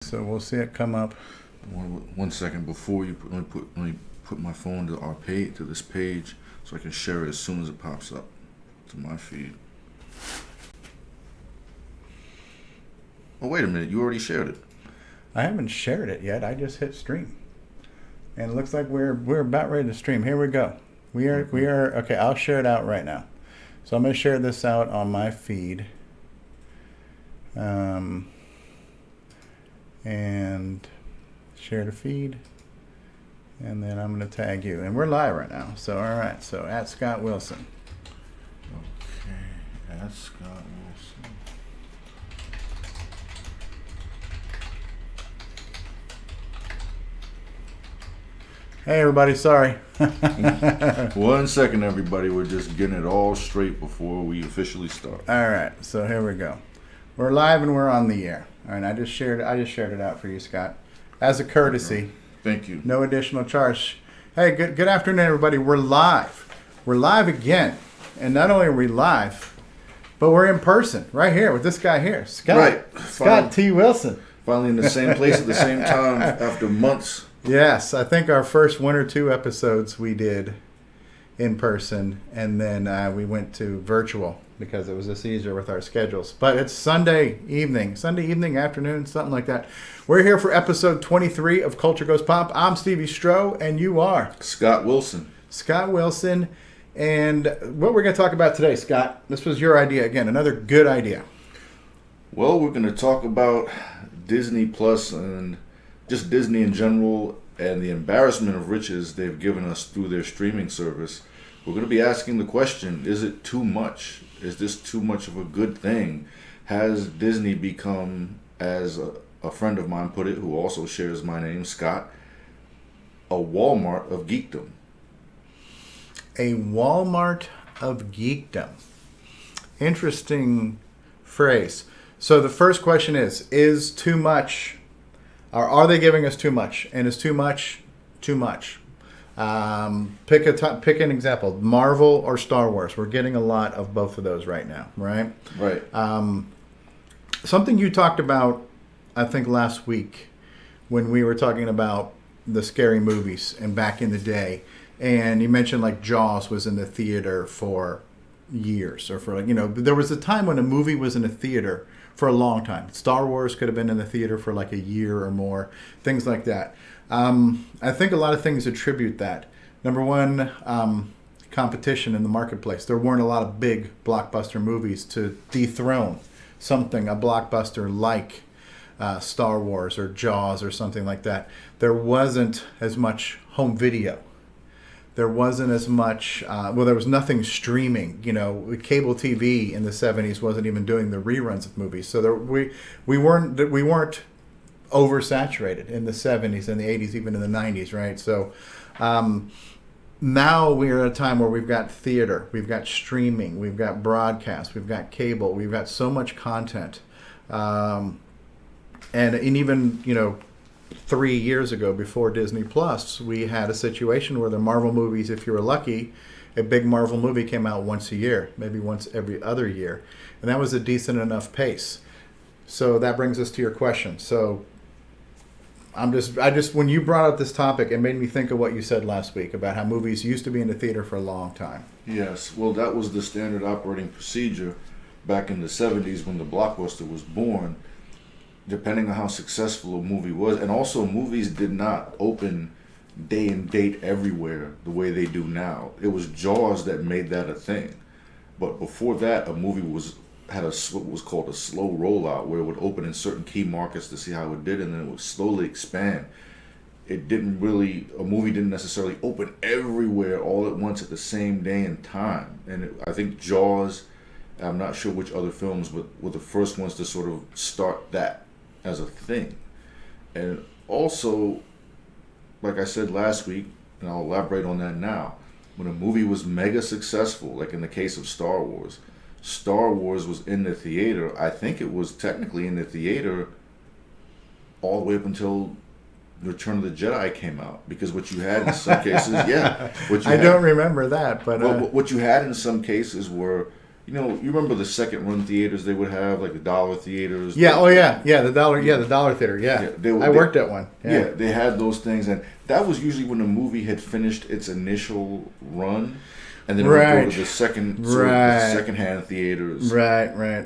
So we'll see it come up. One second before you let me put my phone to our page, to this page, so I can share it as soon as it pops up to my feed. Oh, wait a minute! You already shared it. I haven't shared it yet. I just hit stream, and it looks like we're about ready to stream. Here we go. We are okay. I'll share it out right now. So I'm going to share this out on my feed. And share the feed, and then I'm going to tag you, and we're live right now. So all right, so at Scott Wilson. Okay, at Scott Wilson. Hey everybody, sorry. 1 second, everybody. We're just getting it all straight before we officially start. All right, so here we go. We're live and we're on the air. All right, I just shared it out for you, Scott, as a courtesy. Thank you. No additional charge. Hey, good afternoon, everybody. We're live. We're live again, and not only are we live, but we're in person right here with this guy here, Scott. Right. Scott T. Wilson. Finally in the same place at the same time after months. Yes, I think our first 1 or 2 episodes we did in person, and then we went to virtual because it was just easier with our schedules. But it's Sunday evening, afternoon, something like that. We're here for episode 23 of Culture Goes Pop. I'm Stevie Stroh, and you are? Scott Wilson. Scott Wilson. And what we're going to talk about today, Scott, this was your idea again, another good idea. Well, we're going to talk about Disney Plus and just Disney in general and the embarrassment of riches they've given us through their streaming service. We're going to be asking the question, is it too much? Is this too much of a good thing? Has Disney become, as a friend of mine put it, who also shares my name, Scott, a Walmart of geekdom? A Walmart of geekdom. Interesting phrase. So the first question is too much, or are they giving us too much? And is too much too much? Pick an example, Marvel or Star Wars. We're getting a lot of both of those right now, right? Right. Something you talked about, I think last week, when we were talking about the scary movies and back in the day, and you mentioned like Jaws was in the theater for years, or for there was a time when a movie was in a theater for a long time. Star Wars could have been in the theater for like a year or more, things like that. I think a lot of things attribute that. Number one, competition in the marketplace. There weren't a lot of big blockbuster movies to dethrone something, a blockbuster like Star Wars or Jaws or something like that. There wasn't as much home video. There wasn't as much, there was nothing streaming. Cable TV in the 70s wasn't even doing the reruns of movies. So we weren't oversaturated in the 70s and the 80s, even in the 90s, right? So now we're at a time where we've got theater, we've got streaming, we've got broadcast, we've got cable, we've got so much content. And even, 3 years ago, before Disney Plus, we had a situation where the Marvel movies, if you were lucky, a big Marvel movie came out once a year, maybe once every other year. And that was a decent enough pace. So that brings us to your question. So when you brought up this topic, it made me think of what you said last week about how movies used to be in the theater for a long time. Yes, well, that was the standard operating procedure back in the 70s when the blockbuster was born, depending on how successful a movie was. And also, movies did not open day and date everywhere the way they do now. It was Jaws that made that a thing. But before that, a movie had what was called a slow rollout, where it would open in certain key markets to see how it did, and then it would slowly expand. A movie didn't necessarily open everywhere all at once at the same day and time. And I think Jaws, I'm not sure which other films, but were the first ones to sort of start that as a thing. And also, like I said last week, and I'll elaborate on that now, when a movie was mega successful, like in the case of Star Wars was in the theater. I think it was technically in the theater all the way up until Return of the Jedi came out, because what you had in some cases, don't remember that, but what you had in some cases were, you remember the second run theaters they would have, like the dollar theaters. Yeah. Oh yeah. Yeah. The dollar. Yeah. The dollar theater. Yeah. I worked at one. Yeah. They had those things, and that was usually when the movie had finished its initial run, and then it would go to the second-hand theaters. Right. Right.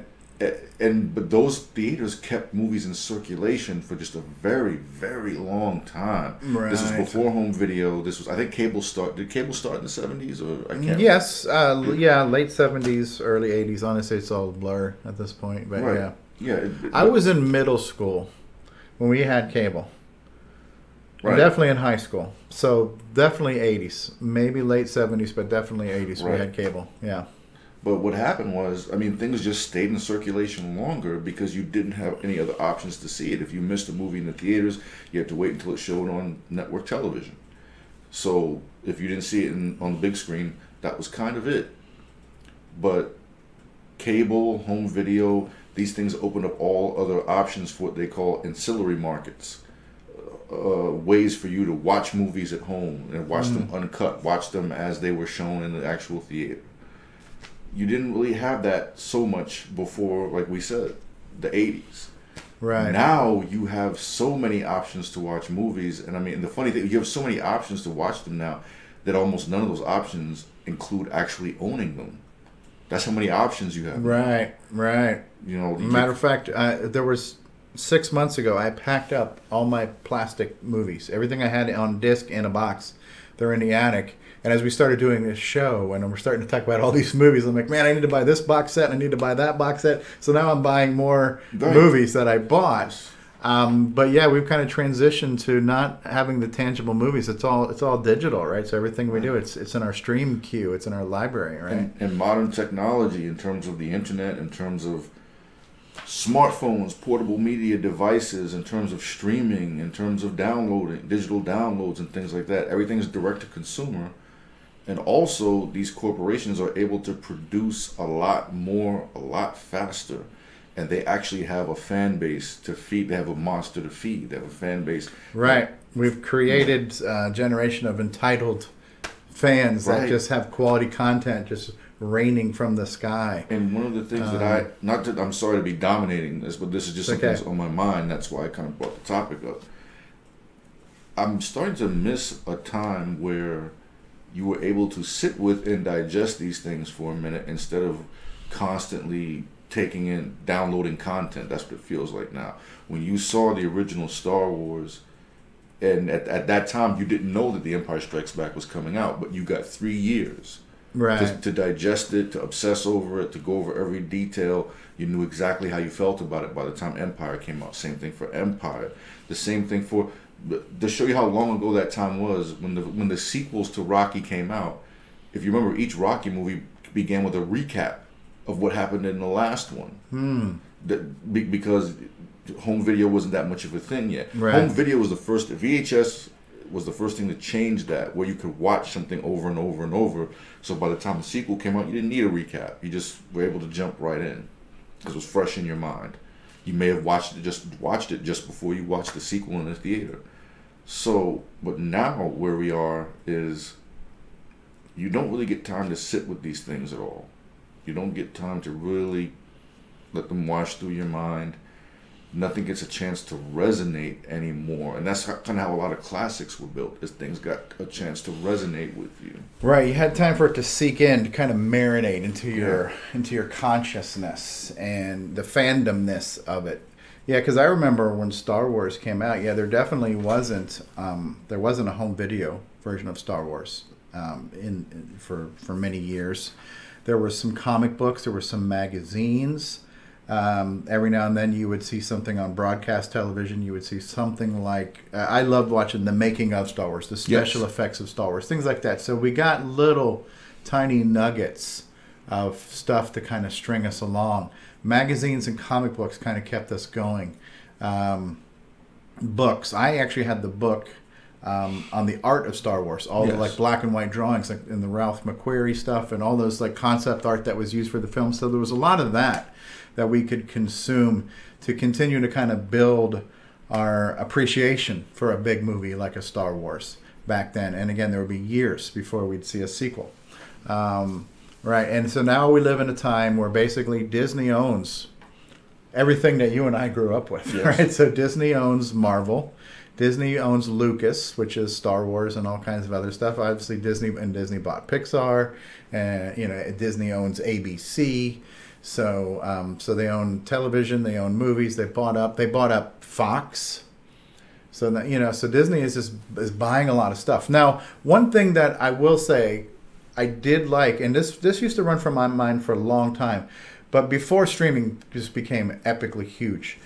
But those theaters kept movies in circulation for just a very, very long time. Right. This was before home video. This was, I think, cable start. Did cable start in the 70s, or I can't? Yes. Yeah. Late 70s, early 80s. Honestly, it's all a blur at this point. But Right. yeah. Yeah. I was in middle school when we had cable. Right. Definitely in high school. So definitely 80s, maybe late 70s, but definitely 80s. Right. We had cable. Yeah. But what happened was, things just stayed in circulation longer because you didn't have any other options to see it. If you missed a movie in the theaters, you had to wait until it showed on network television. So if you didn't see it on the big screen, that was kind of it. But cable, home video, these things open up all other options for what they call ancillary markets. Ways for you to watch movies at home and watch them uncut, watch them as they were shown in the actual theater. You didn't really have that so much before, like we said, the 80s. Right. Now you have so many options to watch movies, and the funny thing, you have so many options to watch them now that almost none of those options include actually owning them. That's how many options you have. Right. Matter of fact, there was 6 months ago, I packed up all my plastic movies. Everything I had on disc in a box. They're in the attic. And as we started doing this show, and we're starting to talk about all these movies, I'm like, man, I need to buy this box set. I need to buy that box set. So now I'm buying more movies that I bought. But yeah, we've kind of transitioned to not having the tangible movies. It's all digital, right? So everything we do, it's in our stream queue. It's in our library, right? And modern technology in terms of the internet, in terms of smartphones, portable media devices, in terms of streaming, in terms of downloading, digital downloads and things like that. Everything's direct to consumer. And also, these corporations are able to produce a lot more, a lot faster. And they actually have a fan base to feed. They have a monster to feed. They have a fan base. Right. We've created a generation of entitled fans that just have quality content just raining from the sky. And one of the things I'm sorry to be dominating this, but this is just something that's on my mind. That's why I kind of brought the topic up. I'm starting to miss a time where you were able to sit with and digest these things for a minute instead of constantly taking in, downloading content. That's what it feels like now. When you saw the original Star Wars, and at that time you didn't know that The Empire Strikes Back was coming out, but you got 3 years to digest it, to obsess over it, to go over every detail. You knew exactly how you felt about it by the time Empire came out. Same thing for Empire. The same thing to show you how long ago that time was, when the sequels to Rocky came out. If you remember, each Rocky movie began with a recap of what happened in the last one. Because home video wasn't that much of a thing yet. Right. Home video was the first. VHS was the first thing to change that, where you could watch something over and over and over. So by the time the sequel came out, you didn't need a recap. You just were able to jump right in because it was fresh in your mind. You may have watched it just before you watched the sequel in the theater. So, but now where we are is you don't really get time to sit with these things at all. You don't get time to really let them wash through your mind. Nothing gets a chance to resonate anymore. And that's kind of how a lot of classics were built, is things got a chance to resonate with you. Right. You had time for it to seep in, to kind of marinate into your consciousness and the fandomness of it. Yeah, because I remember when Star Wars came out, there definitely wasn't a home video version of Star Wars for many years. There were some comic books, there were some magazines. Every now and then you would see something on broadcast television. You would see something like, I loved watching the making of Star Wars, the special effects of Star Wars, things like that. So we got little tiny nuggets of stuff to kind of string us along. Magazines and comic books kind of kept us going. Books. I actually had the book on the art of Star Wars, all the like black and white drawings, like in the Ralph McQuarrie stuff, and all those like concept art that was used for the film. So there was a lot of that we could consume to continue to kind of build our appreciation for a big movie like a Star Wars back then. And again, there would be years before we'd see a sequel. Right. And so now we live in a time where basically Disney owns everything that you and I grew up with. Yes. Right. So Disney owns Marvel. Disney owns Lucas, which is Star Wars and all kinds of other stuff. Obviously, Disney bought Pixar, and Disney owns ABC. So they own television, they own movies. They bought up Fox. So that, so Disney is buying a lot of stuff. Now, one thing that I will say, I did like, and this used to run from my mind for a long time, but before streaming just became epically huge,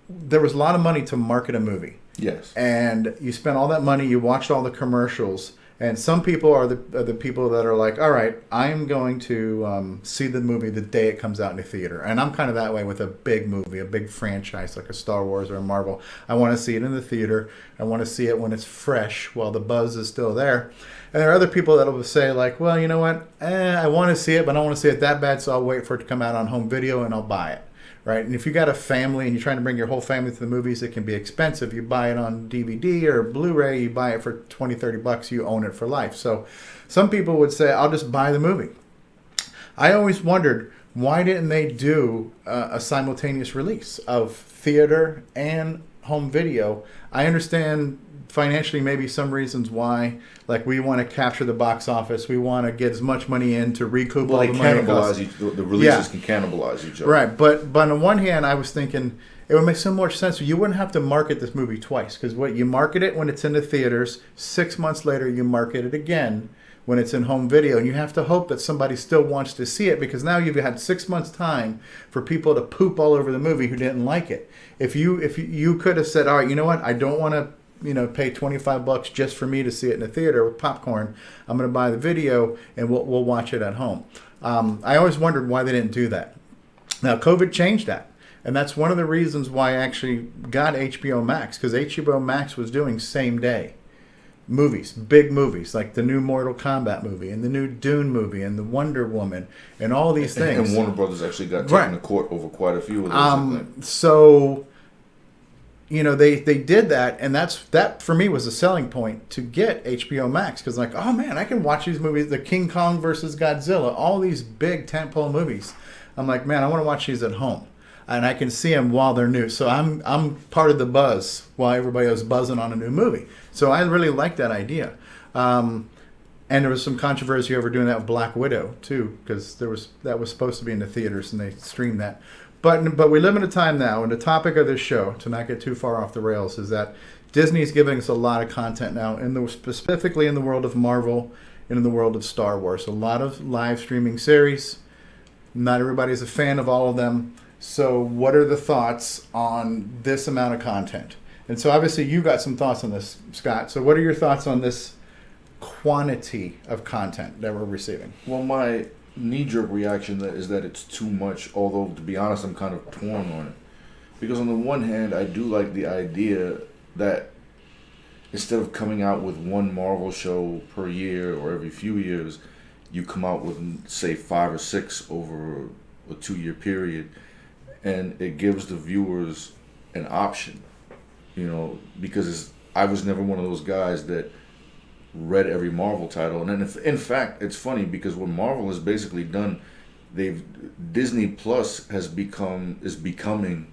there was a lot of money to market a movie. Yes. And you spent all that money, you watched all the commercials, and some people are the people that are like, all right, I'm going to see the movie the day it comes out in the theater. And I'm kind of that way with a big movie, a big franchise like a Star Wars or a Marvel. I want to see it in the theater. I want to see it when it's fresh while the buzz is still there. And there are other people that will say like, well, you know what? I want to see it, but I don't want to see it that bad, so I'll wait for it to come out on home video and I'll buy it. Right? And if you got a family and you're trying to bring your whole family to the movies, it can be expensive. You buy it on DVD or Blu-ray, you buy it for $20-$30, you own it for life. So some people would say, I'll just buy the movie. I always wondered, why didn't they do a simultaneous release of theater and home video? I understand financially maybe some reasons why, like we want to capture the box office, we want to get as much money in to recoup all the money. The releases can cannibalize each other. Right, but on the one hand, I was thinking it would make so much sense. You wouldn't have to market this movie twice, because what you market it when it's in the theaters, 6 months later you market it again when it's in home video, and you have to hope that somebody still wants to see it, because now you've had 6 months time for people to poop all over the movie who didn't like it. If you could have said, all right, you know what, I don't want to pay $25 just for me to see it in the theater with popcorn. I'm going to buy the video and we'll watch it at home. I always wondered why they didn't do that. Now, COVID changed that. And that's one of the reasons why I actually got HBO Max, because HBO Max was doing same day movies, big movies, like the new Mortal Kombat movie and the new Dune movie and the Wonder Woman and all these things. And Warner Brothers actually got taken to court over quite a few of those. So... they did that, and that for me was a selling point to get HBO Max, because like, oh man, I can watch these movies, the King Kong versus Godzilla, all these big tentpole movies. I'm like, man, I want to watch these at home, and I can see them while they're new. So I'm part of the buzz while everybody else buzzing on a new movie. So I really like that idea. And there was some controversy over doing that with Black Widow too, because that was supposed to be in the theaters and they streamed that. But we live in a time now, and the topic of this show, to not get too far off the rails, is that Disney's giving us a lot of content now, specifically in the world of Marvel and in the world of Star Wars. A lot of live streaming series. Not everybody's a fan of all of them. So what are the thoughts on this amount of content? And so obviously you got some thoughts on this, Scott. So what are your thoughts on this quantity of content that we're receiving? Well, my knee-jerk reaction is that it's too much, although to be honest I'm kind of torn on it, because on the one hand I do like the idea that instead of coming out with one Marvel show per year or every few years, you come out with say 5 or 6 over a 2-year period, and it gives the viewers an option, because I was never one of those guys that read every Marvel title. And then in fact, it's funny because what Marvel has basically done, Disney Plus is becoming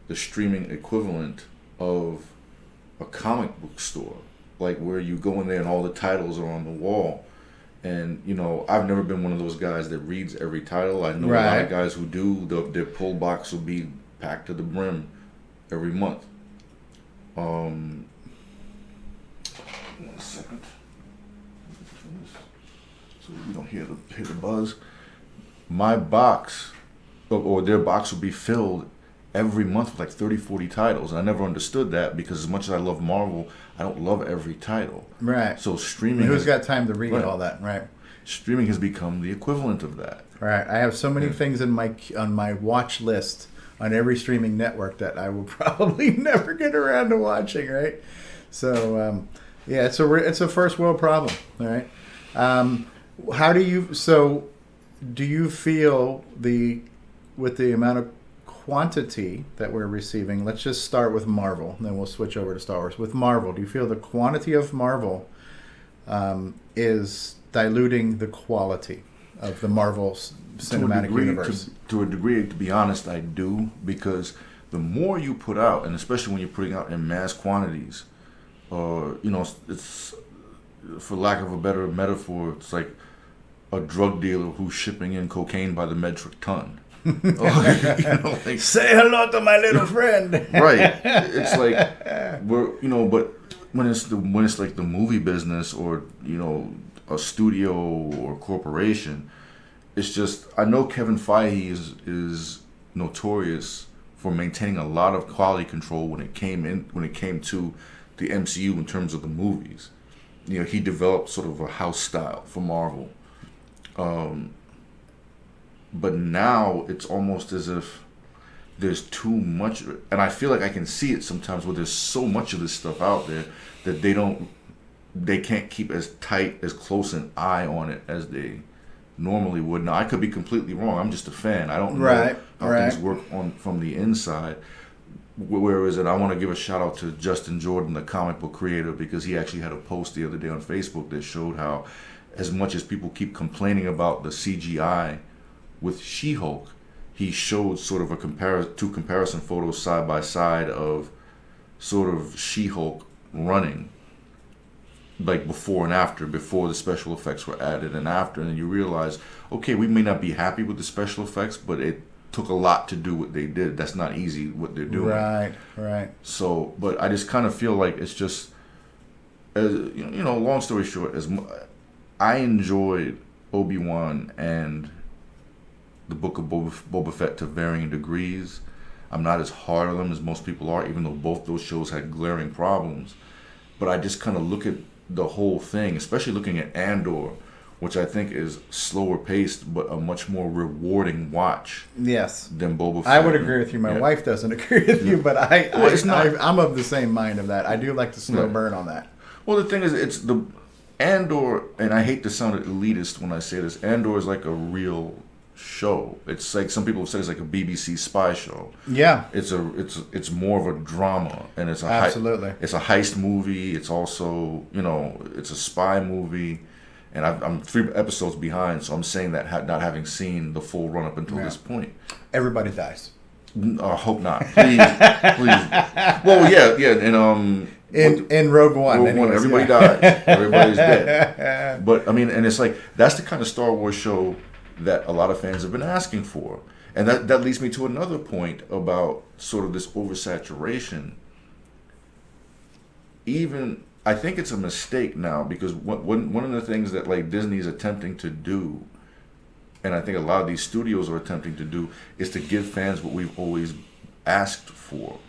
the streaming equivalent of a comic book store, like where you go in there and all the titles are on the wall. And I've never been one of those guys that reads every title. I know a lot of guys who do. Their pull box will be packed to the brim every month. 1 second. So you don't hear the buzz. My box, or their box, will be filled every month with like 30, 40 titles. And I never understood that, because as much as I love Marvel, I don't love every title. Right. So streaming... Who's got time to read all that, right? Streaming has become the equivalent of that. Right. I have so many things on my watch list on every streaming network that I will probably never get around to watching, right? So, it's a first world problem, all right? Do you feel with the amount of quantity that we're receiving, let's just start with Marvel, and then we'll switch over to Star Wars. With Marvel, do you feel the quantity of Marvel is diluting the quality? of the Marvel cinematic universe. To a degree, to be honest, I do, because the more you put out, and especially when you're putting out in mass quantities, or it's, for lack of a better metaphor, it's like a drug dealer who's shipping in cocaine by the metric ton. Say hello to my little friend. Right. It's like but when it's like the movie business, or a studio or corporation, it's just, I know Kevin Feige is notorious for maintaining a lot of quality control when it came to the MCU in terms of the movies. He developed sort of a house style for Marvel. But now it's almost as if there's too much, and I feel like I can see it sometimes where there's so much of this stuff out there that they can't keep as close an eye on it as they normally would. Now, I could be completely wrong. I'm just a fan. I don't know how things work from the inside. Whereas, and I want to give a shout out to Justin Jordan, the comic book creator, because he actually had a post the other day on Facebook that showed how, as much as people keep complaining about the CGI with She-Hulk, he showed sort of two comparison photos side by side of sort of She-Hulk running, like before and after, before the special effects were added and after, and then you realize, okay, we may not be happy with the special effects, but it took a lot to do what they did. That's not easy what they're doing. Right. So, but I just kind of feel like it's just, long story short, I enjoyed Obi-Wan and the Book of Boba Fett to varying degrees. I'm not as hard on them as most people are, even though both those shows had glaring problems. But I just kind of look at the whole thing, especially looking at Andor, which I think is slower paced, but a much more rewarding watch. Yes. Than Boba Fett. I would agree with you. My wife doesn't agree with you, but I'm of the same mind of that. I do like the slow burn on that. Well, the thing is, it's the Andor, and I hate to sound elitist when I say this, Andor is like a real show. It's like some people say it's like a BBC spy show. Yeah. It's more of a drama, and it's it's a heist movie. It's also, it's a spy movie. And I'm 3 episodes behind, so I'm saying that not having seen the full run up until this point. Everybody dies. I hope not. Please. Well, yeah, and in Rogue One, everybody dies. Everybody's dead. But I mean, and it's like, that's the kind of Star Wars show that a lot of fans have been asking for, and that leads me to another point about sort of this oversaturation. I think it's a mistake now, because one of the things that like Disney is attempting to do, and I think a lot of these studios are attempting to do, is to give fans what we've always asked for.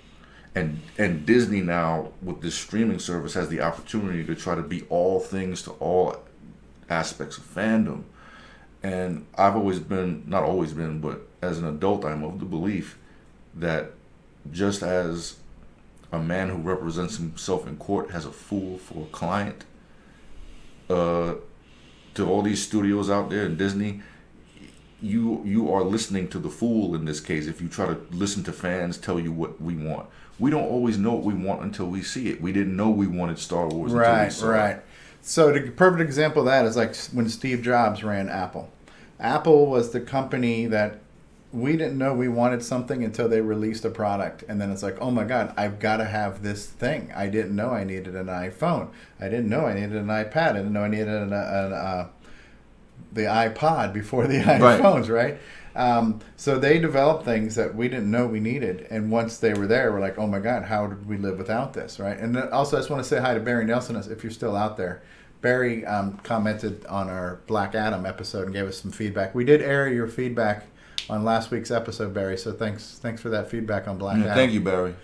And Disney now, with this streaming service, has the opportunity to try to be all things to all aspects of fandom. And I've not always been, but as an adult, I'm of the belief that just as a man who represents himself in court has a fool for a client, to all these studios out there in Disney, you are listening to the fool in this case if you try to listen to fans tell you what we want. We don't always know what we want until we see it. We didn't know we wanted Star Wars until we saw it. So the perfect example of that is like when Steve Jobs ran Apple. Apple was the company that we didn't know we wanted something until they released a product. And then it's like, oh my God, I've got to have this thing. I didn't know I needed an iPhone. I didn't know I needed an iPad. I didn't know I needed the iPod before the iPhones, right? So they developed things that we didn't know we needed. And once they were there, we're like, oh my God, how did we live without this, right? And then also I just want to say hi to Barry Nelson, if you're still out there. Barry commented on our Black Adam episode and gave us some feedback. We did air your feedback on last week's episode, Barry. So thanks for that feedback on Black Adam. Thank you, Barry.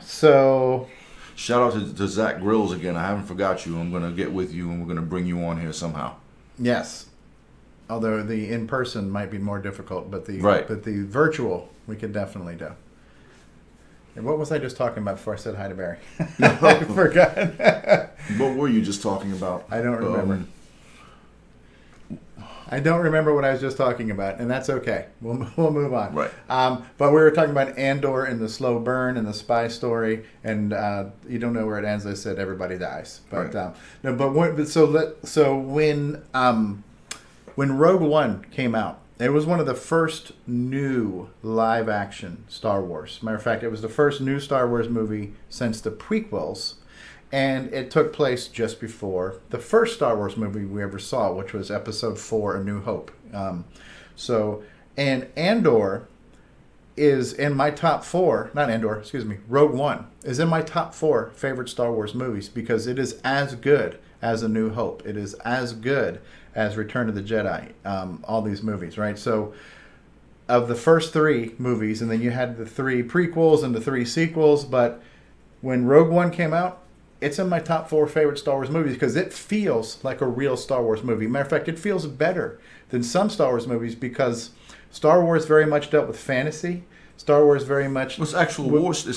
So shout out to Zach Grills again. I haven't forgot you. I'm going to get with you, and we're going to bring you on here somehow. Yes. Although the in-person might be more difficult, but the virtual we could definitely do. And what was I just talking about before I said hi to Barry? I forgot. What were you just talking about? I don't remember. I don't remember what I was just talking about, and that's okay. We'll move on. Right. But we were talking about Andor and the slow burn and the spy story, and you don't know where it ends. I said everybody dies, but right. no. But when when Rogue One came out, it was one of the first new live action Star Wars. Matter of fact, it was the first new Star Wars movie since the prequels. And it took place just before the first Star Wars movie we ever saw, which was Episode 4, A New Hope. And Andor is in my top 4, not Andor, excuse me, Rogue One is in my top 4 favorite Star Wars movies because it is as good as A New Hope. It is as good as Return of the Jedi, all these movies, right? So of the first 3 movies, and then you had the 3 prequels and the 3 sequels, but when Rogue One came out, it's in my top 4 favorite Star Wars movies because it feels like a real Star Wars movie. Matter of fact, it feels better than some Star Wars movies because Star Wars very much dealt with fantasy. Star Wars very much... Well, it's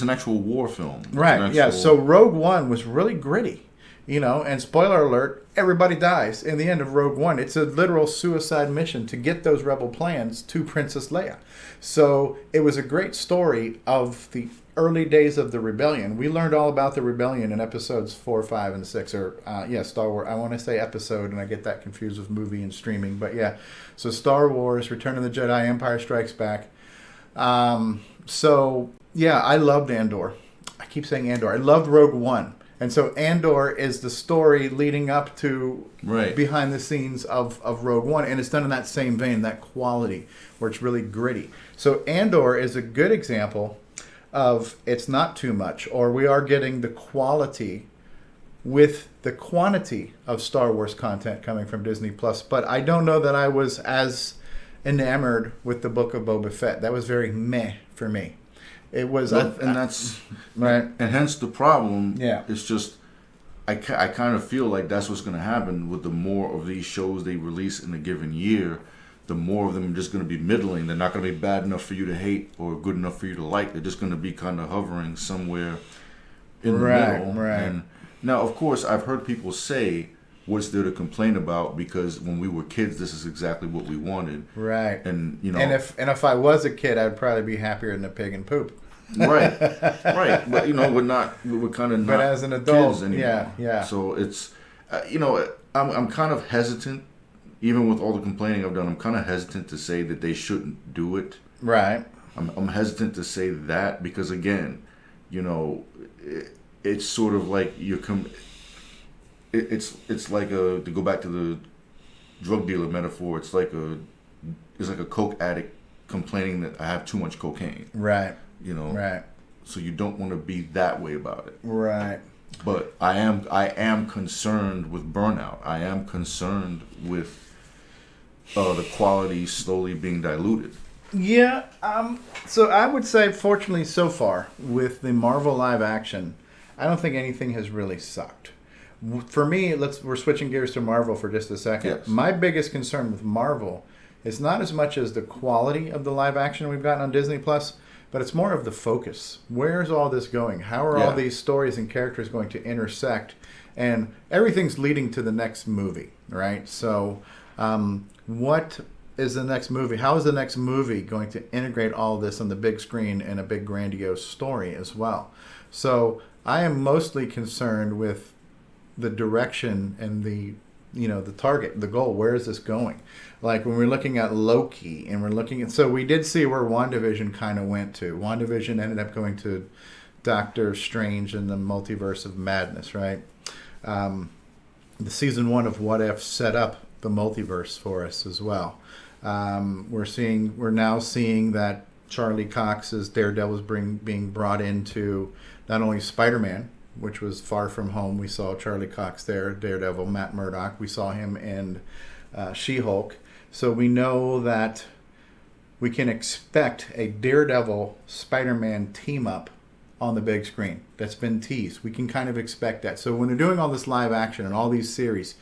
an actual war film. Right, yeah. So Rogue One was really gritty, and spoiler alert, everybody dies in the end of Rogue One. It's a literal suicide mission to get those rebel plans to Princess Leia. So it was a great story of the early days of the rebellion. We learned all about the rebellion in episodes 4, 5, and 6. Star Wars. I want to say episode, and I get that confused with movie and streaming. But yeah, so Star Wars, Return of the Jedi, Empire Strikes Back. I loved Andor. I keep saying Andor. I loved Rogue One. And so Andor is the story leading up to behind the scenes of Rogue One. And it's done in that same vein, that quality, where it's really gritty. So Andor is a good example of it's not too much, or we are getting the quality with the quantity of Star Wars content coming from Disney Plus. But I don't know that I was as enamored with the Book of Boba Fett. That was very meh for me. It was, that's right, and hence the problem. Yeah, it's just I kind of feel like that's what's going to happen with the more of these shows they release in a given year. The more of them are just going to be middling. They're not going to be bad enough for you to hate or good enough for you to like. They're just going to be kind of hovering somewhere in the middle. Right. And now, of course, I've heard people say, what's there to complain about? Because when we were kids, this is exactly what we wanted. Right. And, And if I was a kid, I'd probably be happier than a pig in poop. Right. But, we're kind of not but as an adult, kids anymore. Yeah. So it's, I'm kind of hesitant. Even with all the complaining I've done, I'm kind of hesitant to say that they shouldn't do it. Right. I'm hesitant to say that because, again, it's sort of like it's like to go back to the drug dealer metaphor. It's like a coke addict complaining that I have too much cocaine. Right. Right. So you don't want to be that way about it. Right. But I am concerned with burnout. I am concerned with the quality slowly being diluted. Yeah. So I would say, fortunately, so far with the Marvel live action, I don't think anything has really sucked. For me, we're switching gears to Marvel for just a second. Yes. My biggest concern with Marvel is not as much as the quality of the live action we've gotten on Disney Plus, but it's more of the focus. Where's all this going? How are all these stories and characters going to intersect? And everything's leading to the next movie, right? So what is the next movie? How is the next movie going to integrate all this on the big screen in a big grandiose story as well? So I am mostly concerned with the direction and the target, the goal. Where is this going? Like when we're looking at Loki and we're looking at, so we did see where WandaVision kind of went to. WandaVision ended up going to Doctor Strange and the Multiverse of Madness, right? The season 1 of What If set up the multiverse for us as well. We're now seeing that Charlie Cox's Daredevil is being brought into not only Spider-Man, which was Far From Home. We saw Charlie Cox there, Daredevil, Matt Murdock. We saw him in She-Hulk. So we know that we can expect a Daredevil Spider-Man team-up on the big screen. That's been teased. We can kind of expect that. So when they're doing all this live action and all these series,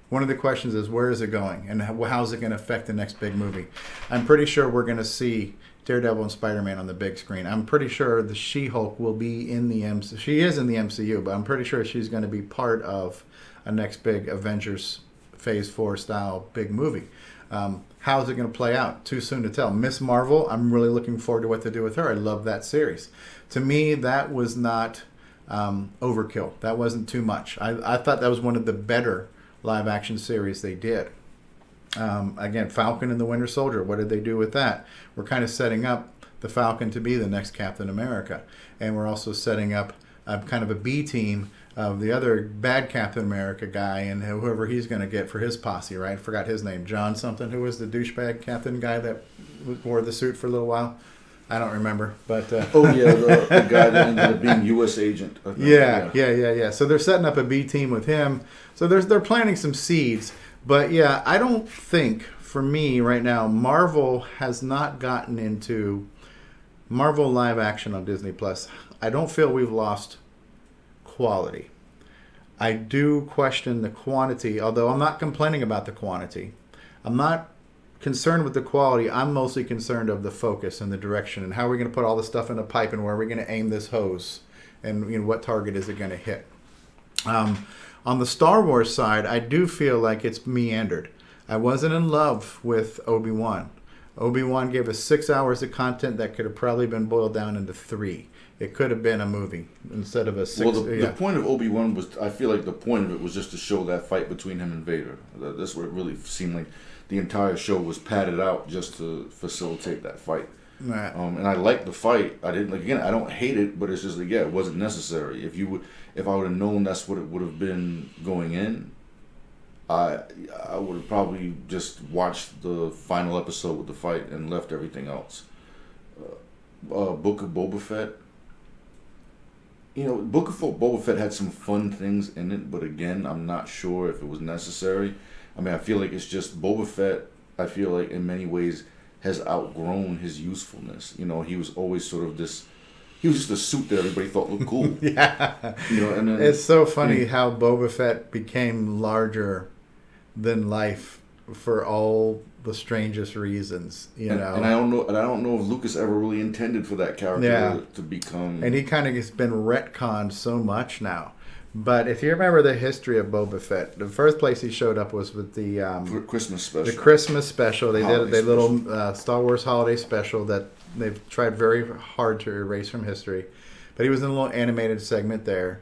one of the questions is, where is it going? And how's it going to affect the next big movie? I'm pretty sure we're going to see Daredevil and Spider-Man on the big screen. I'm pretty sure the She-Hulk will be in the MCU. She is in the MCU, but I'm pretty sure she's going to be part of a next big Avengers Phase 4 style big movie. How's it going to play out? Too soon to tell. Miss Marvel, I'm really looking forward to what to do with her. I love that series. To me, that was not overkill. That wasn't too much. I thought that was one of the better live action series they did. Again, Falcon and the Winter Soldier. What did they do with that? We're kind of setting up the Falcon to be the next Captain America, and we're also setting up kind of a B team of the other bad Captain America guy and whoever he's going to get for his posse. Right? I forgot his name. John something. Who was the douchebag Captain guy that wore the suit for a little while? I don't remember, but the guy that ended up being U.S. agent. Yeah. So they're setting up a B team with him. So they're planting some seeds. But yeah, I don't think, for me right now, Marvel has not gotten into Marvel live action on Disney Plus. I don't feel we've lost quality. I do question the quantity, although I'm not complaining about the quantity. I'm not concerned with the quality. I'm mostly concerned of the focus and the direction and how we're going to put all this stuff in a pipe and where we're going to aim this hose and what target is it going to hit. On the Star Wars side, I do feel like it's meandered. I wasn't in love with Obi-Wan. Obi-Wan gave us 6 hours of content that could have probably been boiled down into 3. It could have been a movie instead of a 6. Well, the point of Obi-Wan was, I feel like the point of it was just to show that fight between him and Vader. That's what it really seemed like. The entire show was padded out just to facilitate that fight. Right. And I liked the fight. I didn't, again, I don't hate it, but it's just like, it wasn't necessary. If I would have known that's what it would have been going in, I would have probably just watched the final episode with the fight and left everything else. Book of Boba Fett. Book of Boba Fett had some fun things in it, but again, I'm not sure if it was necessary. I mean, I feel like it's just Boba Fett, I feel like in many ways has outgrown his usefulness. He was always sort of this, he was just a suit that everybody thought looked cool. Yeah. And then, it's so funny how Boba Fett became larger than life for all the strangest reasons, And I don't know if Lucas ever really intended for that character to become. And he kind of has been retconned so much now. But if you remember the history of Boba Fett, the first place he showed up was with the Christmas special. The Christmas special. They Holiday did a little Star Wars holiday special that they've tried very hard to erase from history. But he was in a little animated segment there.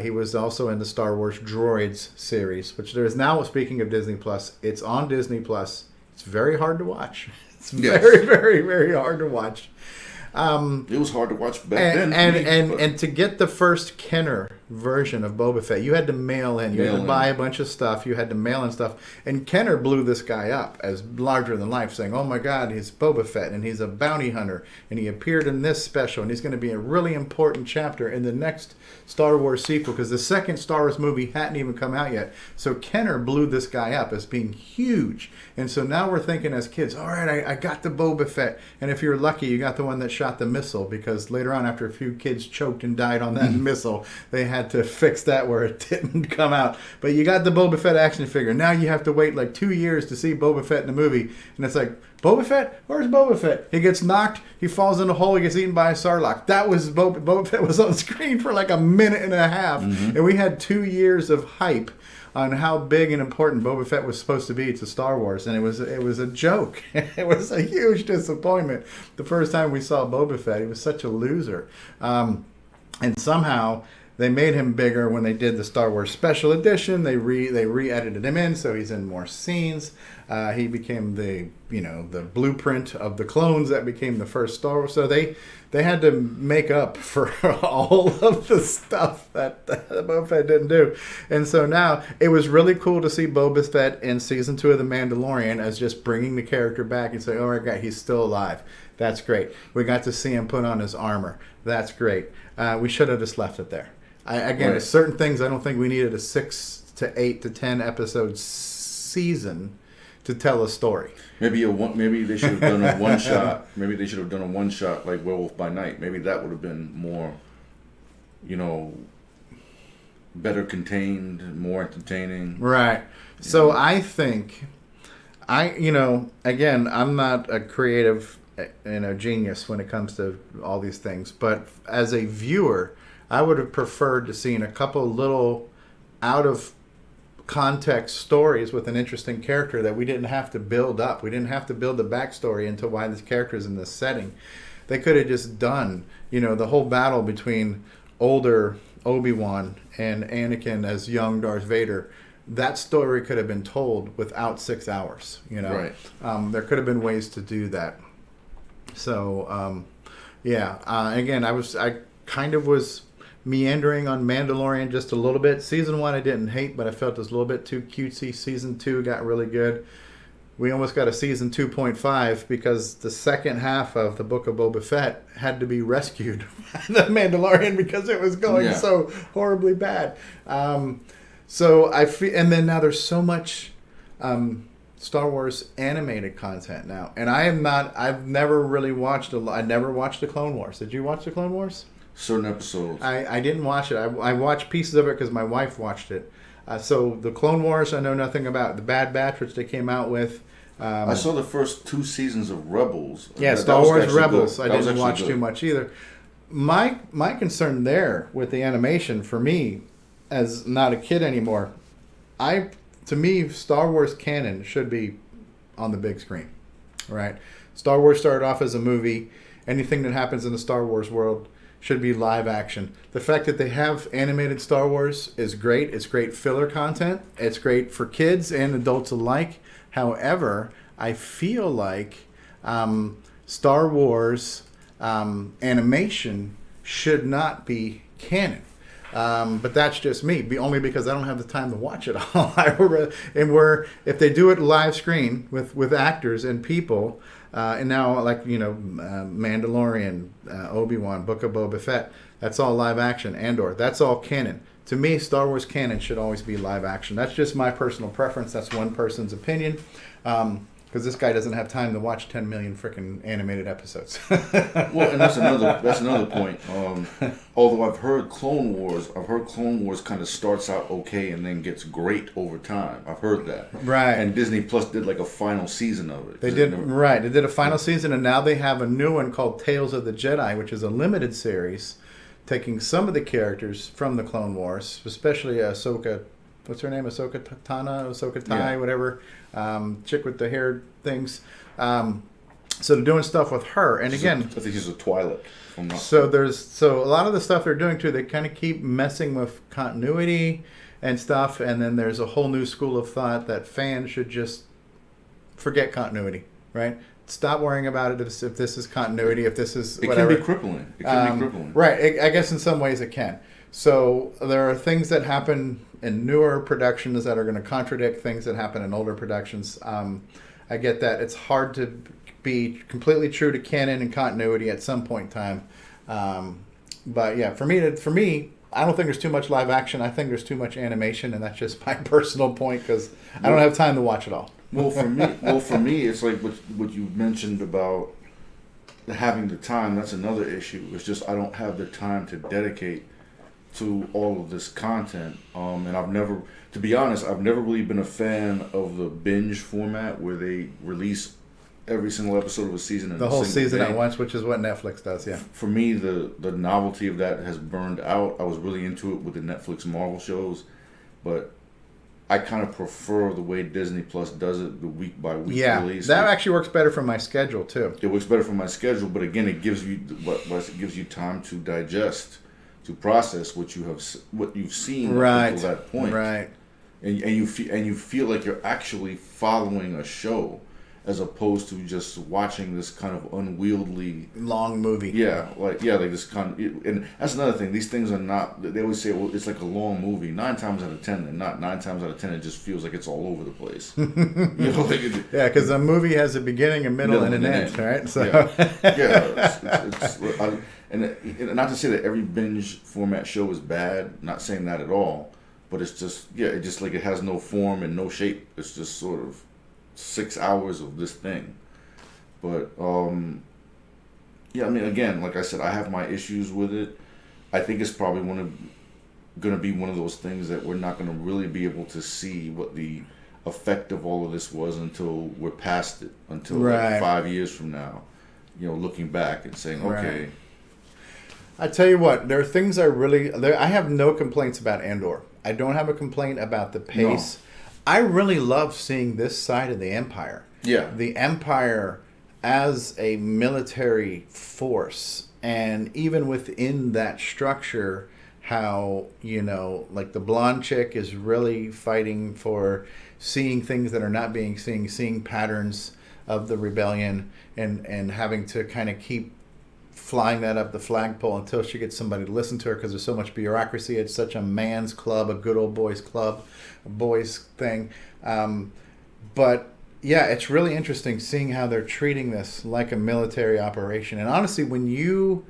He was also in the Star Wars Droids series, which there is now, speaking of Disney Plus, it's on Disney Plus. It's very hard to watch. It's very, very, very hard to watch. It was hard to watch back then. And to get the first Kenner version of Boba Fett, you had to mail in. You had to buy a bunch of stuff. You had to mail in stuff. And Kenner blew this guy up as larger than life, saying, oh my God, he's Boba Fett, and he's a bounty hunter, and he appeared in this special, and he's going to be a really important chapter in the next Star Wars sequel, because the second Star Wars movie hadn't even come out yet. So Kenner blew this guy up as being huge. And so now we're thinking as kids, all right, I got the Boba Fett. And if you're lucky, you got the one that shot the missile, because later on, after a few kids choked and died on that missile, they had to fix that where it didn't come out. But you got the Boba Fett action figure. Now you have to wait like 2 years to see Boba Fett in the movie. And it's like, Boba Fett? Where's Boba Fett? He gets knocked, he falls in a hole, he gets eaten by a sarlacc. That was Boba Fett was on screen for like a minute and a half. And we had 2 years of hype on how big and important Boba Fett was supposed to be to Star Wars, and it was a joke. It was a huge disappointment the first time we saw Boba Fett. He was such a loser, and somehow they made him bigger when they did the Star Wars Special Edition. They re-edited him in, so he's in more scenes. He became the blueprint of the clones that became the first Star Wars. So they had to make up for all of the stuff that Boba Fett didn't do. And so now it was really cool to see Boba Fett in season 2 of The Mandalorian as just bringing the character back and saying, oh my God, he's still alive. That's great. We got to see him put on his armor. That's great. We should have just left it there. Right. Certain things I don't think we needed a 6 to 8 to 10 episode season to tell a story. Maybe they should have done a one shot. Maybe they should have done a one shot like Werewolf by Night. Maybe that would have been more, better contained, more entertaining. Right. So I think, again, I'm not a creative, genius when it comes to all these things, but as a viewer, I would have preferred to seen a couple little out of context stories with an interesting character that we didn't have to build up. We didn't have to build the backstory into why this character is in this setting. They could have just done, the whole battle between older Obi-Wan and Anakin as young Darth Vader that story could have been told without 6 hours. You know, Right. there could have been ways to do that. So yeah, again, I kind of was meandering on Mandalorian just a little bit. Season 1 I didn't hate, but I felt it was a little bit too cutesy. Season 2 got really good. We almost got a season 2.5 because the second half of the Book of Boba Fett had to be rescued by the Mandalorian because it was going so horribly bad. So I feel, and then now there's so much Star Wars animated content now, and I've never really watched I never watched the Clone Wars. Did you watch the Clone Wars? Certain episodes. I didn't watch it. I watched pieces of it because my wife watched it. So the Clone Wars, I know nothing about. The Bad Batch, which they came out with. I saw the first 2 seasons of Rebels. Yeah, Star Wars Rebels. I didn't watch too much either. My concern there with the animation for me, as not a kid anymore, to me Star Wars canon should be on the big screen, right? Star Wars started off as a movie. Anything that happens in the Star Wars world should be live action. The fact that they have animated Star Wars is great. It's great filler content. It's great for kids and adults alike. However, I feel like Star Wars animation should not be canon. But that's just me, only because I don't have the time to watch it all. If they do it live screen with actors and people, and now Mandalorian, Obi-Wan, Book of Boba Fett, that's all live action. Andor, that's all canon. To me, Star Wars canon should always be live action. That's just my personal preference. That's one person's opinion. Because this guy doesn't have time to watch 10 million freaking animated episodes. Well, and that's another point. Although I've heard Clone Wars kind of starts out okay and then gets great over time. I've heard that. Right. And Disney Plus did like a final season of it. They did a final season, and now they have a new one called Tales of the Jedi, which is a limited series, taking some of the characters from the Clone Wars, especially Ahsoka. What's her name? Ahsoka Tai, whatever. Chick with the hair things. So they're doing stuff with her, and again, I think she's a Twilight. So a lot of the stuff they're doing too. They kind of keep messing with continuity and stuff, and then there's a whole new school of thought that fans should just forget continuity, right? Stop worrying about it if this is continuity, if this is whatever. It can be crippling. It can be crippling. Right. I guess in some ways it can. So there are things that happen in newer productions that are going to contradict things that happen in older productions. I get that. It's hard to be completely true to canon and continuity at some point in time. But yeah, for me, I don't think there's too much live action. I think there's too much animation, and that's just my personal point because I don't have time to watch it all. Well, for me, it's like what you mentioned about having the time. That's another issue. It's just I don't have the time to dedicate to all of this content. And I've never really been a fan of the binge format where they release every single episode of a season in the whole season day. at once, which is what Netflix does. Yeah. For me, the novelty of that has burned out. I was really into it with the Netflix Marvel shows, but I kind of prefer the way Disney Plus does it, the week by week release. That actually works better for my schedule too. It works better for my schedule, but again, it gives you time to digest, to process what you've seen up until that point, right? And you feel like you're actually following a show, as opposed to just watching this kind of unwieldy long movie. Like this kind of, and that's another thing. These things are not. They always say, well, it's like a long movie. 9 times out of 10, and not 9 times out of 10, it just feels like it's all over the place. Because a movie has a beginning, a middle, and an end, right? So and not to say that every binge format show is bad. Not saying that at all, but it's just it just like it has no form and no shape. It's just sort of 6 hours of this thing. But I mean, again, like I said, I have my issues with it. I think it's probably going to be one of those things that we're not going to really be able to see what the effect of all of this was until we're past it, until like 5 years from now, looking back and saying, okay. Right. I tell you what, there are things I have no complaints about Andor. I don't have a complaint about the pace. No. I really love seeing this side of the Empire. Yeah. The Empire as a military force, and even within that structure, how, you know, like the blonde chick is really fighting for seeing things that are not being seen, seeing patterns of the rebellion, and having to kind of keep flying that up the flagpole until she gets somebody to listen to her, because there's so much bureaucracy. It's such a man's club, a good old boys club, a boys thing. But yeah, it's really interesting seeing how they're treating this like a military operation. And honestly, when you're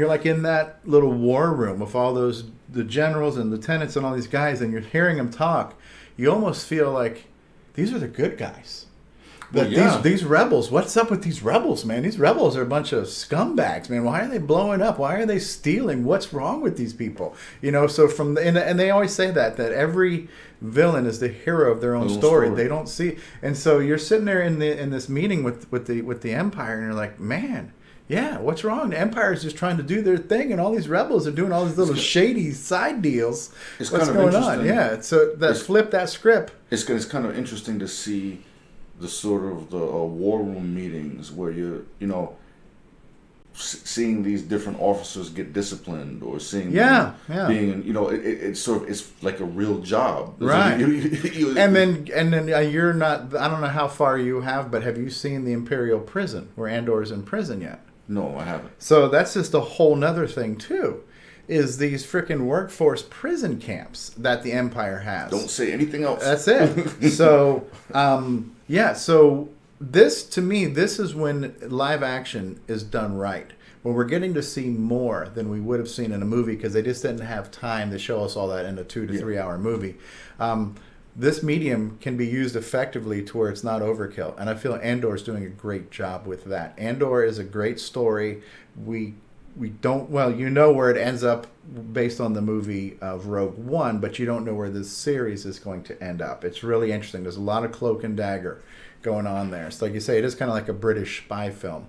like in that little war room with all the generals and lieutenants and all these guys, and you're hearing them talk, you almost feel like these are the good guys. But these rebels, what's up with these rebels, man? These rebels are a bunch of scumbags, man. Why are they blowing up? Why are they stealing? What's wrong with these people? You know, so and they always say that every villain is the hero of their own story. They don't see, and so you're sitting there in this meeting with the Empire, and you're like, man, yeah, what's wrong? The Empire is just trying to do their thing, and all these rebels are doing all these little shady side deals. What's going on? Yeah, so flip that script. It's kind of interesting to see the sort of the war room meetings where you're, you know, seeing these different officers get disciplined, or seeing them being, you know, it's like a real job, right? And then you're not. I don't know how far you have, but have you seen the Imperial prison where Andor's in prison yet? No, I haven't. So that's just a whole nother thing too, is these freaking workforce prison camps that the Empire has. Don't say anything else. That's it. So, yeah. So this, to me, this is when live action is done right. When we're getting to see more than we would have seen in a movie, because they just didn't have time to show us all that in a 2 to 3 hour movie. This medium can be used effectively to where it's not overkill. And I feel Andor's doing a great job with that. Andor is a great story. We don't, well, you know where it ends up based on the movie of Rogue One, but you don't know where this series is going to end up. It's really interesting. There's a lot of cloak and dagger going on there. So like you say, it is kind of like a British spy film,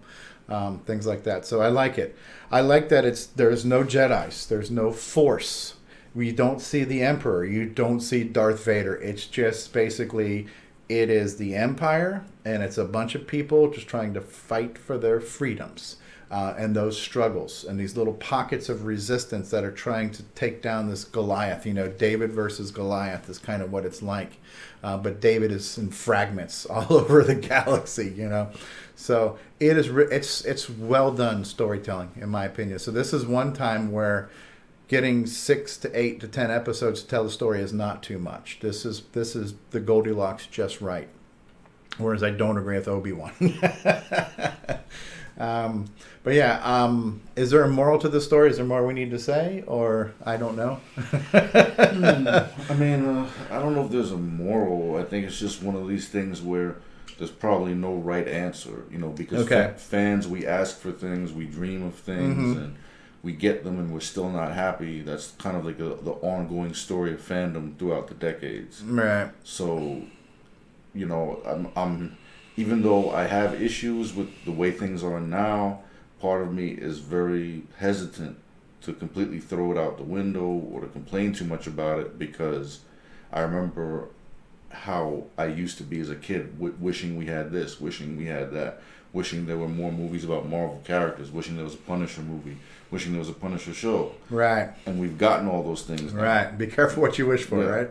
things like that. So I like it. I like that there's no Jedis. There's no Force. We don't see the Emperor. You don't see Darth Vader. It's just basically, it is the Empire, and it's a bunch of people just trying to fight for their freedoms. And those struggles and these little pockets of resistance that are trying to take down this Goliath. You know, David versus Goliath is kind of what it's like. But David is in fragments all over the galaxy, you know. So it's well done storytelling, in my opinion. So this is one time where getting 6 to 8 to 10 episodes to tell the story is not too much. This is the Goldilocks just right. Whereas I don't agree with Obi-Wan. But yeah, is there a moral to the story? Is there more we need to say, or I don't know? I mean, I don't know if there's a moral. I think it's just one of these things where there's probably no right answer, you know, because fans, we ask for things, we dream of things, and we get them, and we're still not happy. That's kind of like the ongoing story of fandom throughout the decades. Right. So, you know, I'm even though I have issues with the way things are now, part of me is very hesitant to completely throw it out the window or to complain too much about it, because I remember how I used to be as a kid, wishing we had this, wishing we had that, wishing there were more movies about Marvel characters, wishing there was a Punisher movie, wishing there was a Punisher show. Right. And we've gotten all those things now. Right. Be careful what you wish for, right?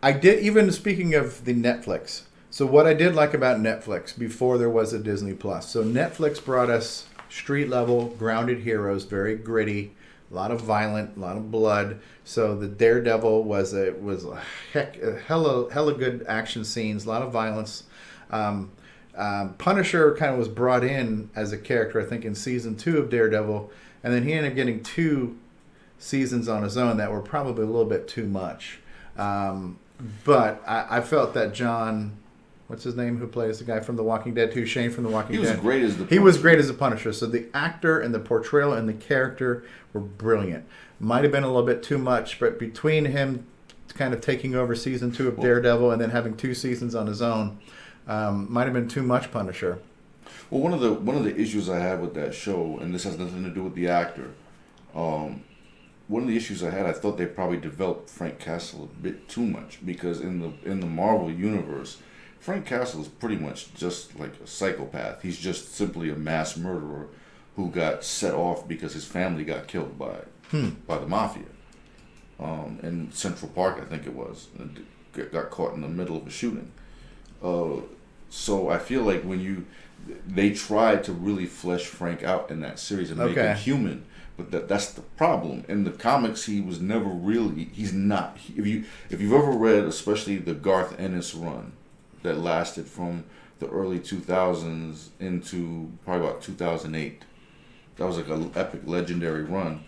I did, even speaking of the Netflix, so what I did like about Netflix before there was a Disney Plus. So Netflix brought us street level, grounded heroes, very gritty, a lot of violent, a lot of blood. So the Daredevil was hella good action scenes, a lot of violence. Punisher kind of was brought in as a character, I think, in season 2 of Daredevil, and then he ended up getting 2 seasons on his own that were probably a little bit too much. But I felt that John, what's his name, who plays the guy from The Walking Dead, too, Shane from The Walking Dead. He was great as the Punisher. He was great as the Punisher. So the actor and the portrayal and the character were brilliant. Might have been a little bit too much, but between him kind of taking over season 2 of Daredevil and then having 2 seasons on his own, might have been too much Punisher. Well, one of the issues I had with that show, and this has nothing to do with the actor, one of the issues I had, I thought they probably developed Frank Castle a bit too much, because in the Marvel universe, Frank Castle is pretty much just like a psychopath. He's just simply a mass murderer who got set off because his family got killed by by the mafia in Central Park, I think it was. And got caught in the middle of a shooting. So I feel like they tried to really flesh Frank out in that series and make him human, but that's the problem. In the comics, he was never really. He's not. If you've ever read, especially the Garth Ennis run, that lasted from the early 2000s into probably about 2008. That was like an epic, legendary run.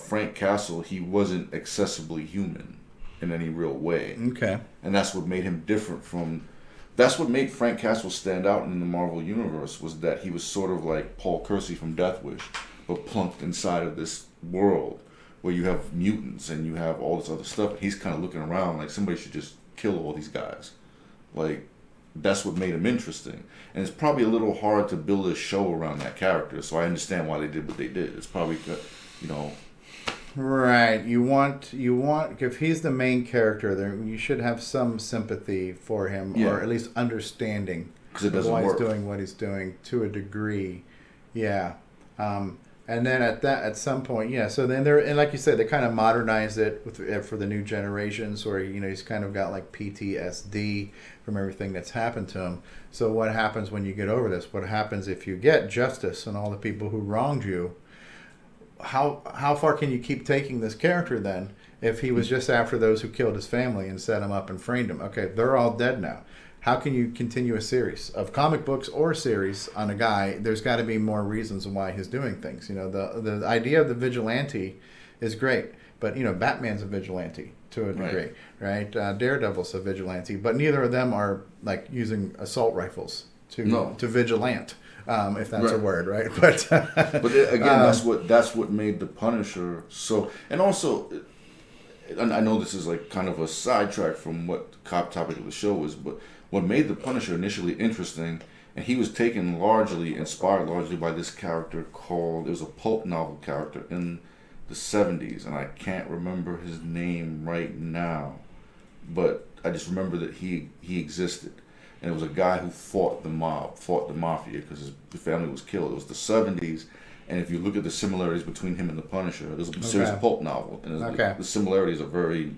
Frank Castle, he wasn't accessibly human in any real way. Okay. And that's what made him different that's what made Frank Castle stand out in the Marvel Universe, was that he was sort of like Paul Kersey from Death Wish, but plunked inside of this world where you have mutants and you have all this other stuff. He's kind of looking around like somebody should just kill all these guys. Like, that's what made him interesting. And it's probably a little hard to build a show around that character, so I understand why they did what they did. It's probably, Right. You want if he's the main character, there you should have some sympathy for him, or at least understanding why he's doing what he's doing to a degree. Yeah. And then at some point, so then and like you said, they kind of modernized it for the new generations, where he's kind of got like PTSD from everything that's happened to him. So what happens when you get over this? What happens if you get justice on all the people who wronged you? How far can you keep taking this character then? If he was just after those who killed his family and set him up and framed him, okay, they're all dead now. How can you continue a series of comic books or series on a guy? There's got to be more reasons why he's doing things. The idea of the vigilante is great, but Batman's a vigilante to a degree, right? Daredevil's a vigilante, but neither of them are like using assault rifles to vigilant. If that's a word, right? But again, that's what made the Punisher so. And also, I know this is like kind of a sidetrack from what the topic of the show is, but what made the Punisher initially interesting, and he was inspired largely by this character it was a pulp novel character in the 70s, and I can't remember his name right now, but I just remember that he existed. And it was a guy who fought the mafia, because his family was killed. It was the 70s, and if you look at the similarities between him and the Punisher, there's a series of pulp novel, and the similarities are very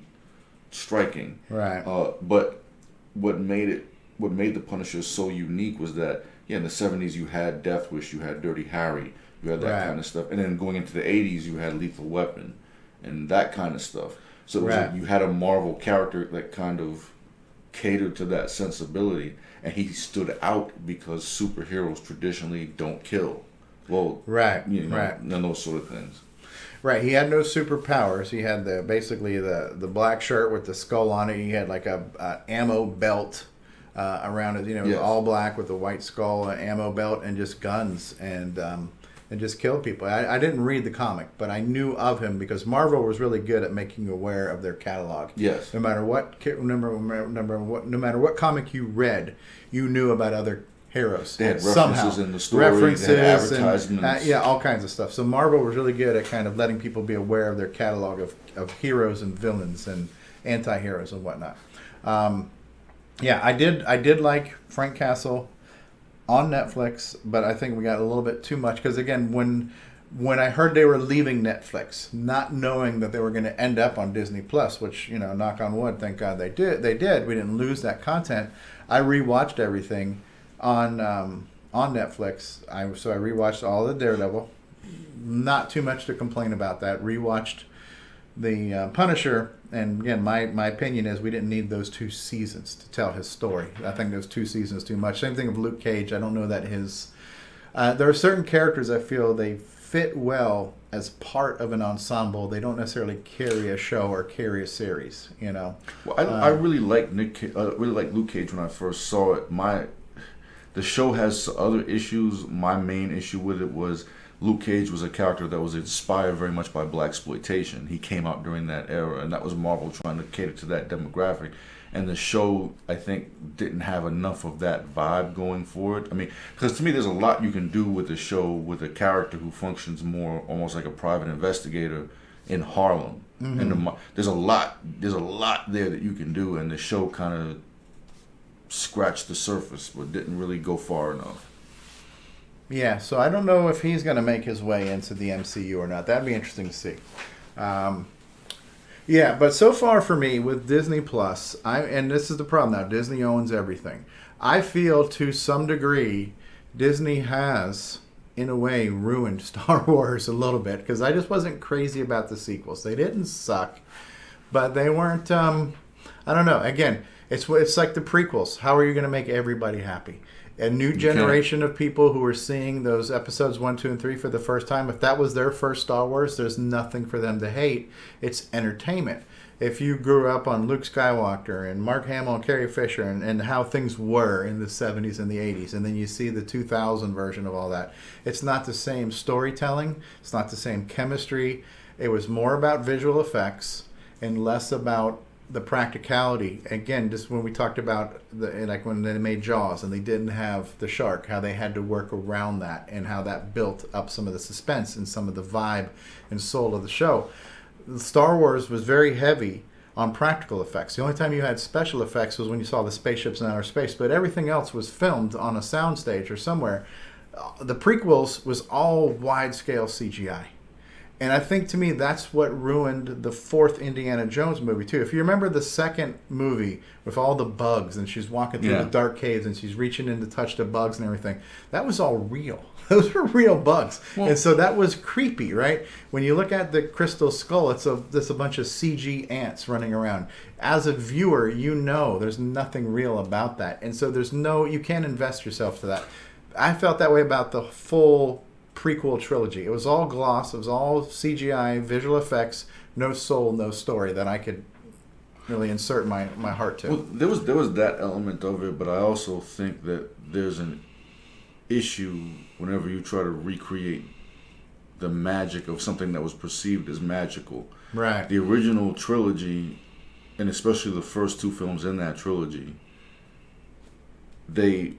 striking. Right. But what made the Punisher so unique was that in the 70s you had Death Wish, you had Dirty Harry, you had that kind of stuff, and then going into the 80s you had Lethal Weapon, and that kind of stuff. So it was like you had a Marvel character that kind of catered to that sensibility, and he stood out because superheroes traditionally don't kill. Well, and those sort of things. Right, he had no superpowers. He had basically the black shirt with the skull on it. He had like a ammo belt around it. It was all black with a white skull, an ammo belt, and just guns, and just killed people. I didn't read the comic, but I knew of him because Marvel was really good at making you aware of their catalog. Yes. No matter what comic you read, you knew about other heroes. They had references in the story. References, they had advertisements. And, all kinds of stuff. So Marvel was really good at kind of letting people be aware of their catalog of heroes and villains and anti-heroes and whatnot. I did like Frank Castle on Netflix, but I think we got a little bit too much because, again, when I heard they were leaving Netflix, not knowing that they were going to end up on Disney Plus, which, knock on wood, thank God they did. We didn't lose that content. I rewatched everything on Netflix. So I rewatched all the Daredevil. Not too much to complain about that. Rewatched the Punisher. And again, my opinion is we didn't need those 2 seasons to tell his story. I think those 2 seasons too much. Same thing with Luke Cage. I don't know that there are certain characters I feel they fit well as part of an ensemble. They don't necessarily carry a show or carry a series. Well, I really liked Luke Cage when I first saw it. The show has other issues. My main issue with it was Luke Cage was a character that was inspired very much by blaxploitation. He came out during that era, and that was Marvel trying to cater to that demographic. And the show, I think, didn't have enough of that vibe going for it. I mean, because to me, there's a lot you can do with the show with a character who functions more almost like a private investigator in Harlem. Mm-hmm. And there's a lot there that you can do, and the show kind of scratched the surface, but didn't really go far enough. Yeah, so I don't know if he's going to make his way into the MCU or not. That'd be interesting to see. Um, yeah, but so far for me with Disney Plus, and this is the problem now. Disney owns everything. I feel to some degree Disney has, in a way, ruined Star Wars a little bit because I just wasn't crazy about the sequels. They didn't suck, but they weren't. I don't know. Again, it's like the prequels. How are you going to make everybody happy? A new generation of people who are seeing those episodes 1, 2, and 3 for the first time, if that was their first Star Wars, there's nothing for them to hate. It's entertainment. If you grew up on Luke Skywalker and Mark Hamill and Carrie Fisher and how things were in the 70s and the 80s, and then you see the 2000 version of all that, it's not the same storytelling. It's not the same chemistry. It was more about visual effects and less about the practicality. Again, just when we talked about like when they made Jaws and they didn't have the shark, how they had to work around that and how that built up some of the suspense and some of the vibe and soul of the show. Star Wars was very heavy on practical effects. The only time you had special effects was when you saw the spaceships in outer space, but everything else was filmed on a soundstage or somewhere. The prequels was all wide-scale CGI. And I think to me that's what ruined the fourth Indiana Jones movie too. If you remember the second movie with all the bugs and she's walking through the dark caves and she's reaching in to touch the bugs and everything, that was all real. Those were real bugs. Well, and so that was creepy, right? When you look at the Crystal Skull, it's a bunch of CG ants running around. As a viewer, you know there's nothing real about that. And so you can't invest yourself to that. I felt that way about the full prequel trilogy. It was all gloss. It was all CGI, visual effects, no soul, no story that I could really insert my heart to. Well, there was that element of it, but I also think that there's an issue whenever you try to recreate the magic of something that was perceived as magical. Right. The original trilogy, and especially the first two films in that trilogy, there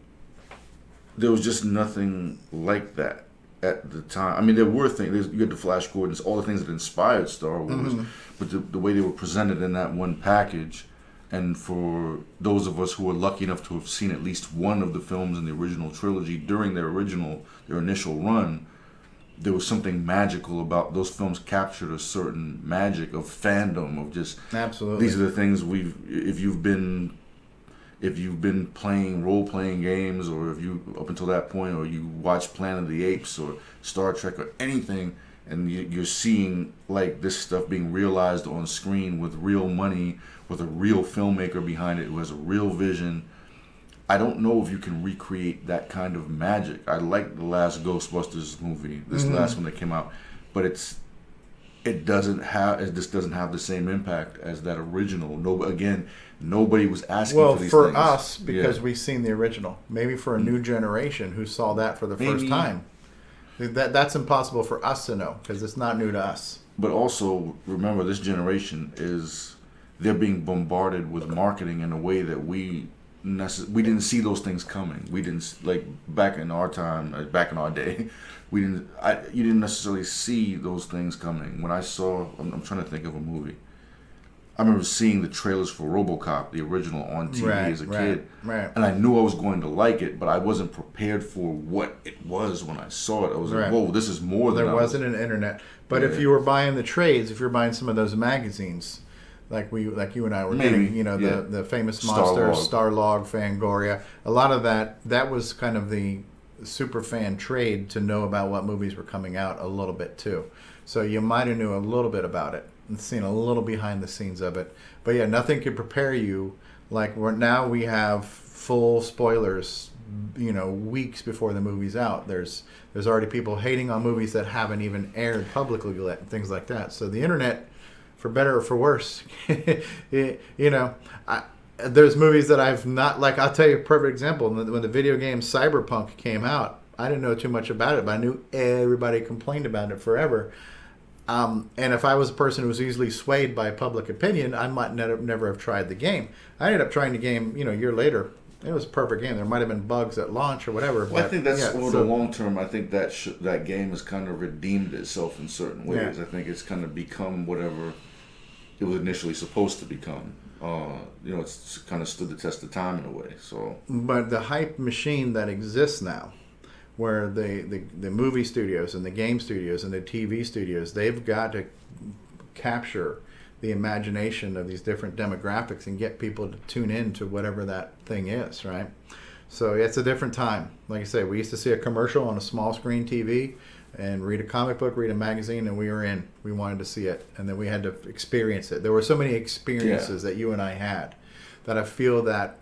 was just nothing like that at the time. I mean, there were things. You had the Flash Gordons, all the things that inspired Star Wars, but the way they were presented in that one package, and for those of us who were lucky enough to have seen at least one of the films in the original trilogy during their initial run, there was something magical about those films. Captured a certain magic of fandom, of just absolutely. These are the things if you've been playing role-playing games, or if you up until that point, or you watch Planet of the Apes or Star Trek or anything, and you're seeing like this stuff being realized on screen with real money, with a real filmmaker behind it who has a real vision. I don't know if you can recreate that kind of magic. I like the last Ghostbusters movie, this last one that came out, but it just doesn't have the same impact as that original. Nobody was asking for these things. Well, for us, because we've seen the original. Maybe for a new generation who saw that for the first time. That's impossible for us to know because it's not new to us. But also, remember, this generation they're being bombarded with marketing in a way that we didn't see those things coming. We didn't, like back in our time, back in our day, you didn't necessarily see those things coming. When I'm trying to think of a movie. I remember seeing the trailers for RoboCop, the original, on TV as a kid, and I knew I was going to like it, but I wasn't prepared for what it was when I saw it. I was like, "Whoa, this is more than." There wasn't an internet, but if you were buying the trades, if you're buying some of those magazines, like you and I were getting, the famous Monster, Starlog, Fangoria, a lot of that was kind of the super fan trade to know about what movies were coming out a little bit too. So you might have knew a little bit about it and seen a little behind the scenes of it. But yeah, nothing could prepare you like now we have full spoilers, weeks before the movie's out. There's already people hating on movies that haven't even aired publicly yet and things like that. So the internet, for better or for worse, there's movies that I've not, like, I'll tell you a perfect example. When the video game Cyberpunk came out, I didn't know too much about it, but I knew everybody complained about it forever. And if I was a person who was easily swayed by public opinion, I might never have tried the game. I ended up trying the game, a year later. It was a perfect game. There might have been bugs at launch or whatever. Well, I think that's over the long term. I think that game has kind of redeemed itself in certain ways. Yeah. I think it's kind of become whatever it was initially supposed to become. It's kind of stood the test of time in a way. So, but the hype machine that exists now, where the movie studios and the game studios and the TV studios, they've got to capture the imagination of these different demographics and get people to tune in to whatever that thing is, right? So it's a different time. Like I say, we used to see a commercial on a small screen TV and read a comic book, read a magazine, and we were in. We wanted to see it, and then we had to experience it. There were so many experiences that you and I had that I feel that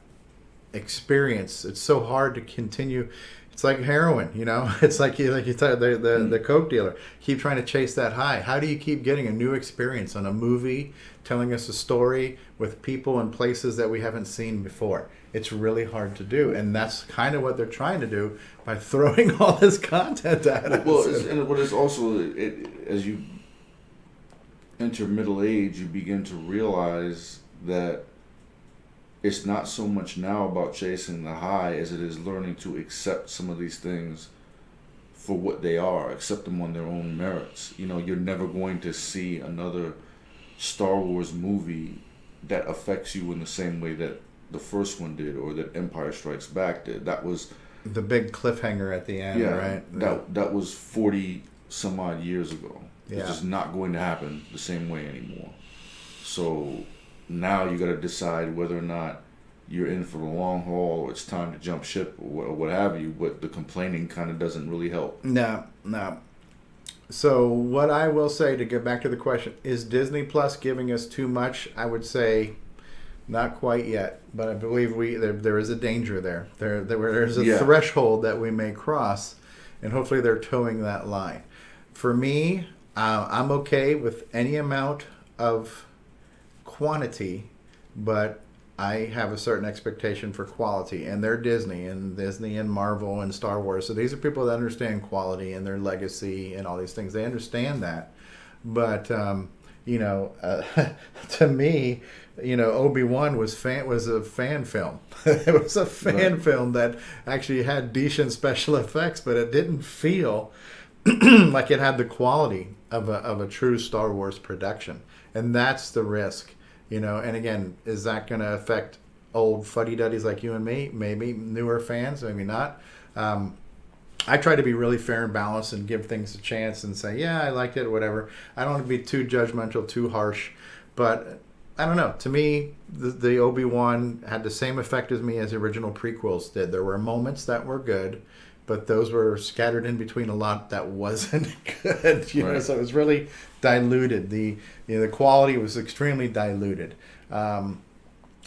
experience, it's so hard to continue. It's like heroin, you know. It's like you tell the coke dealer, keep trying to chase that high. How do you keep getting a new experience on a movie, telling us a story with people and places that we haven't seen before? It's really hard to do, and that's kind of what they're trying to do by throwing all this content at us. Well, it's also as you enter middle age, you begin to realize that it's not so much now about chasing the high as it is learning to accept some of these things for what they are, accept them on their own merits. You know, you're never going to see another Star Wars movie that affects you in the same way that the first one did, or that Empire Strikes Back did. That was the big cliffhanger at the end, right? That was 40 some odd years ago. Yeah. It's just not going to happen the same way anymore. So now you got to decide whether or not you're in for the long haul, or it's time to jump ship, or what have you. But the complaining kind of doesn't really help. No. So what I will say, to get back to the question, is Disney Plus giving us too much? I would say not quite yet, but I believe there is a danger there. There's a threshold that we may cross, and hopefully they're towing that line. For me, I'm okay with any amount of quantity, but I have a certain expectation for quality, and they're Disney and Marvel and Star Wars. So these are people that understand quality and their legacy and all these things. They understand that, but to me, Obi-Wan was a fan film. It was a fan film that actually had decent special effects, but it didn't feel like it had the quality of a true Star Wars production, and that's the risk. And again, is that going to affect old fuddy-duddies like you and me? Maybe newer fans, maybe not. I try to be really fair and balanced and give things a chance and say, yeah, I liked it, or whatever. I don't want to be too judgmental, too harsh. But I don't know. To me, the Obi-Wan had the same effect as me as the original prequels did. There were moments that were good, but those were scattered in between a lot that wasn't good. So it was really diluted. The quality was extremely diluted.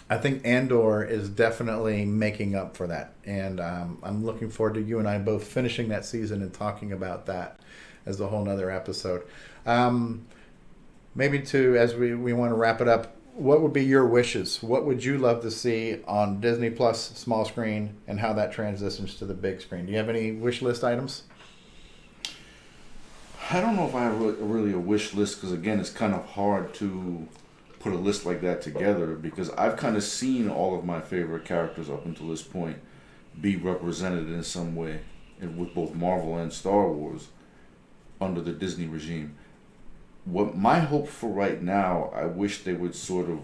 I think Andor is definitely making up for that, and I'm looking forward to you and I both finishing that season and talking about that as a whole nother episode. Maybe as we want to wrap it up, what would be your wishes? What would you love to see on Disney Plus small screen, and how that transitions to the big screen? Do you have any wish list items? I don't know if I have really a wish list, because again, it's kind of hard to put a list like that together, because I've kind of seen all of my favorite characters up until this point be represented in some way, and with both Marvel and Star Wars under the Disney regime. What my hope for right now, I wish they would sort of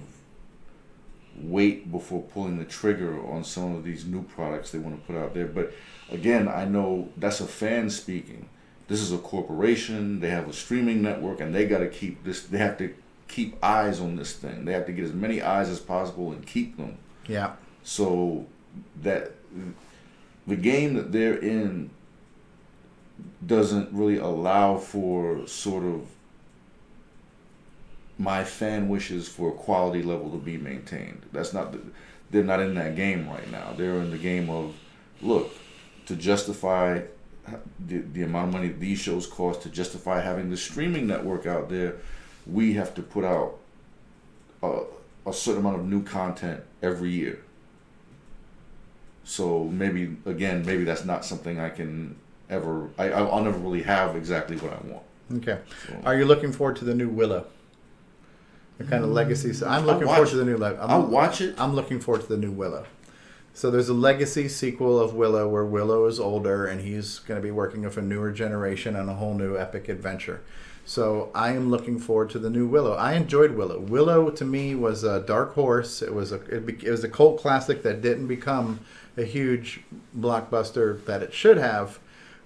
wait before pulling the trigger on some of these new products they want to put out there. But again, I know that's a fan speaking. This is a corporation. They have a streaming network, and they got to keep this. They have to keep eyes on this thing. They have to get as many eyes as possible and keep them. Yeah. So that the game that they're in doesn't really allow for sort of my fan wishes for a quality level to be maintained. They're not in that game right now. They're in the game of, look, to justify the amount of money these shows cost, to justify having the streaming network out there, we have to put out a certain amount of new content every year. So maybe that's not something I can ever, I'll never really have exactly what I want. Okay. So, are you looking forward to the new Willow? The kind of legacy. So I'm looking forward to the new. I'll watch it. I'm looking forward to the new Willow. So there's a legacy sequel of Willow where Willow is older and he's going to be working with a newer generation on a whole new epic adventure. So I am looking forward to the new Willow. I enjoyed Willow. Willow to me was a dark horse. It was a cult classic that didn't become a huge blockbuster that it should have.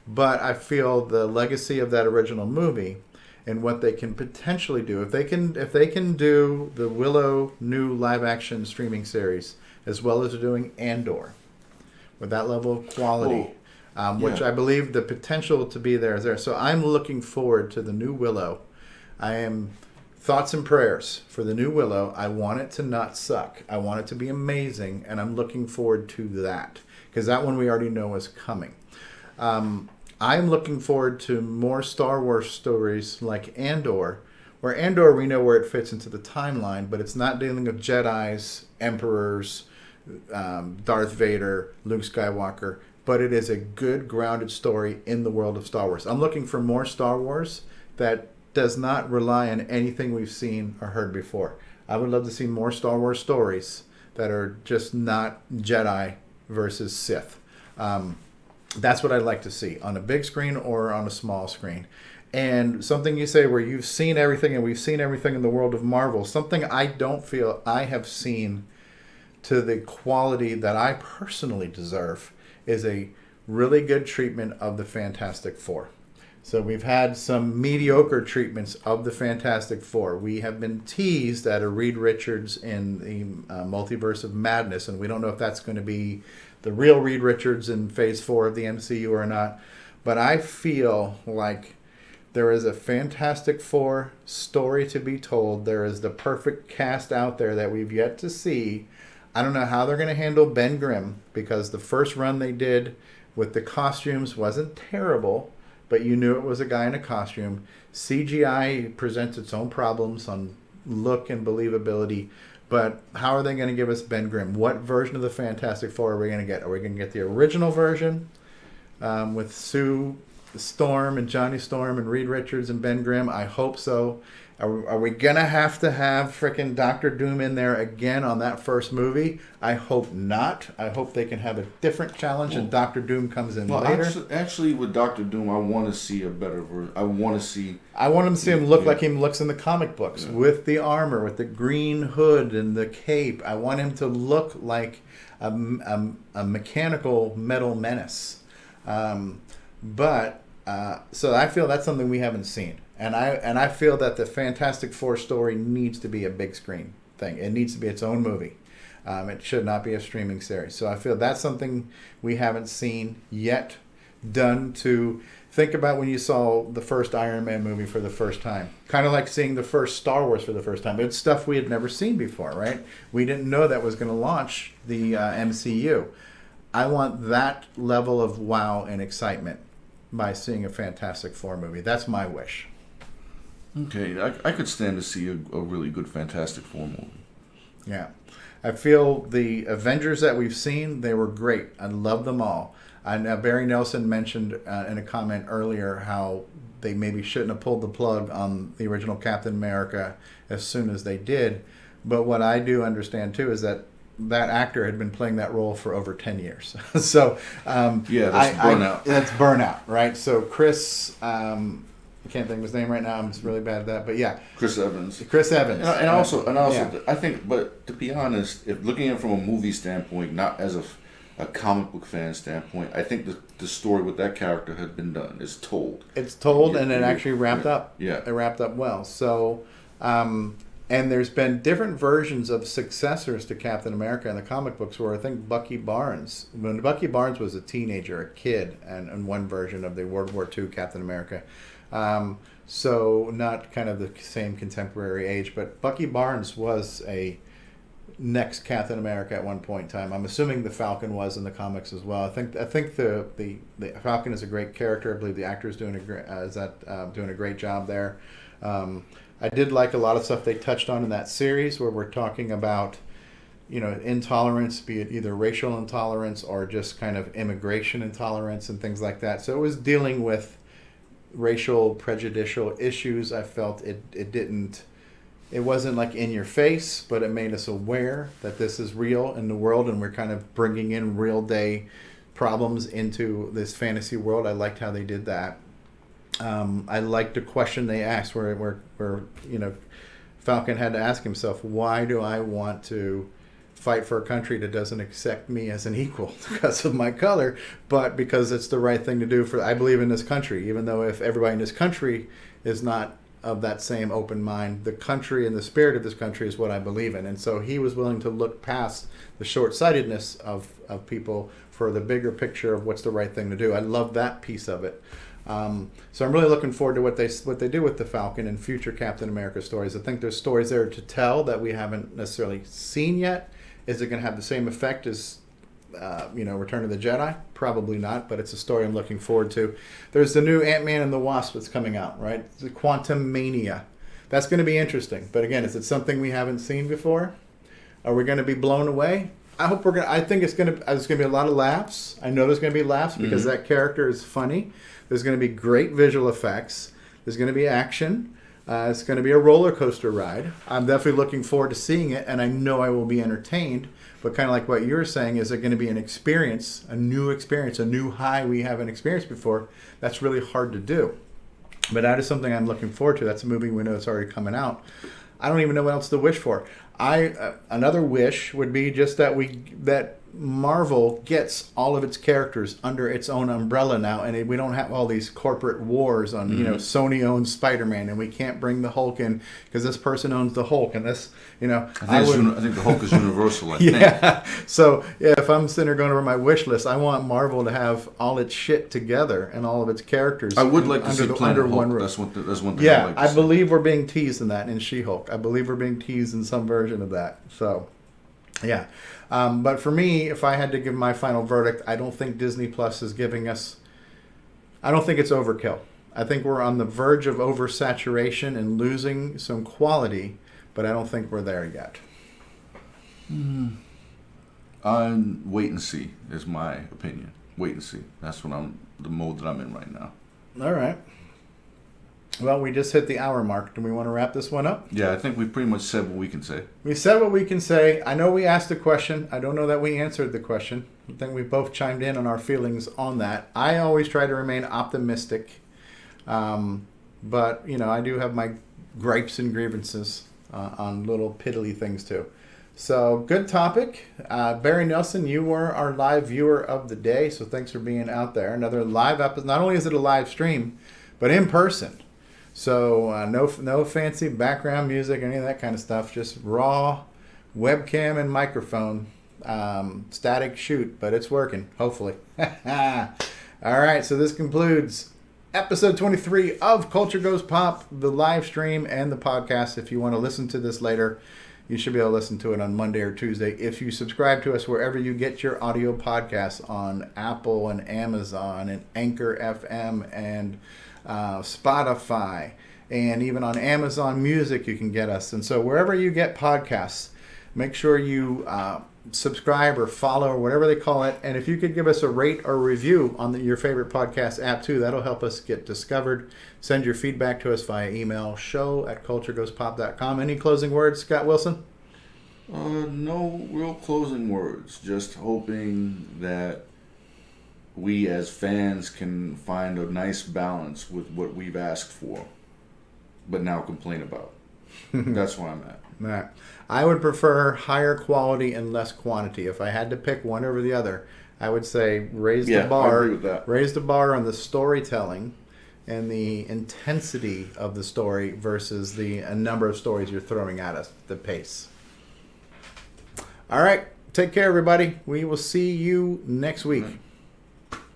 But I feel the legacy of that original movie and what they can potentially do, if they can do the Willow new live action streaming series as well as they're doing Andor with that level of quality, which yeah. I believe the potential to be there is there. So I'm looking forward to the new Willow. I am thoughts and prayers for the new Willow. I want it to not suck. I want it to be amazing, and I'm looking forward to that because that one we already know is coming. I'm looking forward to more Star Wars stories like Andor, where Andor we know where it fits into the timeline, but it's not dealing with Jedis, Emperors, Darth Vader, Luke Skywalker, but it is a good grounded story in the world of Star Wars. I'm looking for more Star Wars that does not rely on anything we've seen or heard before. I would love to see more Star Wars stories that are just not Jedi versus Sith. That's what I'd like to see on a big screen or on a small screen. And something you say where you've seen everything and we've seen everything in the world of Marvel, something I don't feel I have seen to the quality that I personally deserve is a really good treatment of the Fantastic Four. So we've had some mediocre treatments of the Fantastic Four. We have been teased at a Reed Richards in the Multiverse of Madness, and we don't know if that's going to be the real Reed Richards in Phase 4 of the MCU or not. But I feel like there is a Fantastic Four story to be told. There is the perfect cast out there that we've yet to see. I don't know how they're going to handle Ben Grimm because the first run they did with the costumes wasn't terrible, but you knew it was a guy in a costume. CGI presents its own problems on look and believability, but how are they going to give us Ben Grimm? What version of the Fantastic Four are we going to get? Are we going to get the original version with Sue Storm and Johnny Storm and Reed Richards and Ben Grimm? I hope so. Are we going to have frickin' Doctor Doom in there again on that first movie? I hope not. I hope they can have a different challenge and Doctor Doom comes in later. Actually, with Doctor Doom, I want to see a better version. I want him to see him look like he looks in the comic books with the armor, with the green hood and the cape. I want him to look like a mechanical metal menace. So I feel that's something we haven't seen. And I feel that the Fantastic Four story needs to be a big screen thing. It needs to be its own movie. It should not be a streaming series. So I feel that's something we haven't seen yet done. To think about when you saw the first Iron Man movie for the first time. Kind of like seeing the first Star Wars for the first time. It's stuff we had never seen before, right? We didn't know that was going to launch the MCU. I want that level of wow and excitement by seeing a Fantastic Four movie. That's my wish. Okay, I could stand to see a really good Fantastic Four movie. Yeah. I feel the Avengers that we've seen, they were great. I love them all. And Barry Nelson mentioned in a comment earlier how they maybe shouldn't have pulled the plug on the original Captain America as soon as they did. But what I do understand, too, is that actor had been playing that role for over 10 years. So, that's burnout. That's burnout, right? So Chris... I can't think of his name right now. I'm just really bad at that. But yeah. Chris Evans. And also, yeah. I think, but to be honest, if looking at it from a movie standpoint, not as a comic book fan standpoint, I think the story with that character had been done. It's told. It's told, and it actually wrapped up. Yeah. It wrapped up well. So, and there's been different versions of successors to Captain America in the comic books where I think when Bucky Barnes was a teenager, a kid, and one version of the World War II Captain America. So not kind of the same contemporary age, but Bucky Barnes was a next Captain America at one point in time. I'm assuming the Falcon was in the comics as well. I think the Falcon is a great character. I believe the actor is doing a great job there. I did like a lot of stuff they touched on in that series where we're talking about, intolerance, be it either racial intolerance or just kind of immigration intolerance and things like that. So it was dealing with racial prejudicial issues. I felt it wasn't like in your face, but it made us aware that this is real in the world, and we're kind of bringing in real day problems into this fantasy world. I liked how they did that. I liked the question they asked where Falcon had to ask himself, why do I want to fight for a country that doesn't accept me as an equal because of my color, but because it's the right thing to do for, I believe in this country, even though if everybody in this country is not of that same open mind, the country and the spirit of this country is what I believe in. And so he was willing to look past the short-sightedness of people for the bigger picture of what's the right thing to do. I love that piece of it. So I'm really looking forward to what they do with the Falcon and future Captain America stories. I think there's stories there to tell that we haven't necessarily seen yet. Is it going to have the same effect as Return of the Jedi? Probably not, but it's a story I'm looking forward to. There's the new Ant-Man and the Wasp that's coming out, right? The Quantum Mania. That's going to be interesting. But again, is it something we haven't seen before? Are we going to be blown away? I think it's going to be a lot of laughs. I know there's going to be laughs because that character is funny. There's going to be great visual effects. There's going to be action. It's going to be a roller coaster ride. I'm definitely looking forward to seeing it, and I know I will be entertained. But kind of like what you're saying, is it going to be an experience, a new high we haven't experienced before? That's really hard to do. But that is something I'm looking forward to. That's a movie we know it's already coming out. I don't even know what else to wish for. Another wish would be just that Marvel gets all of its characters under its own umbrella now, and we don't have all these corporate wars on, Sony owns Spider-Man, and we can't bring the Hulk in because this person owns the Hulk, and this, I think the Hulk is universal. Yeah. So if I'm sitting there going over my wish list, I want Marvel to have all its shit together and all of its characters. I would like to see Planet Hulk. One roof. That's one thing. Yeah, I'd like to see. believe we're being teased in that in She-Hulk. I believe we're being teased in some version of that. So, yeah. But for me, if I had to give my final verdict, I don't think Disney Plus is giving us... I don't think it's overkill. I think we're on the verge of oversaturation and losing some quality, but I don't think we're there yet. Wait and see is my opinion. Wait and see. That's the mode that I'm in right now. All right. Well, we just hit the hour mark. Do we want to wrap this one up? Yeah, I think we pretty much said what we can say. We said what we can say. I know we asked a question. I don't know that we answered the question. I think we both chimed in on our feelings on that. I always try to remain optimistic. But, I do have my gripes and grievances on little piddly things too. So, good topic. Barry Nelson, you were our live viewer of the day, so thanks for being out there. Another live episode. Not only is it a live stream, but in person. So no fancy background music, any of that kind of stuff. Just raw webcam and microphone, static shoot, but it's working, hopefully. All right, so this concludes episode 23 of Culture Goes Pop, the live stream and the podcast. If you want to listen to this later, you should be able to listen to it on Monday or Tuesday. If you subscribe to us wherever you get your audio podcasts, on Apple and Amazon and Anchor FM and Spotify, and even on Amazon Music you can get us. And so wherever you get podcasts, make sure you subscribe or follow or whatever they call it. And if you could give us a rate or review on your favorite podcast app too, that'll help us get discovered. Send your feedback to us via email, show@culturegoespop.com. Any closing words, Scott Wilson? No real closing words. Just hoping that we as fans can find a nice balance with what we've asked for, but now complain about. That's where I'm at. Right. I would prefer higher quality and less quantity. If I had to pick one over the other, I would say raise the bar. I agree with that. Raise the bar on the storytelling and the intensity of the story versus the number of stories you're throwing at us, the pace. All right. Take care, everybody. We will see you next week.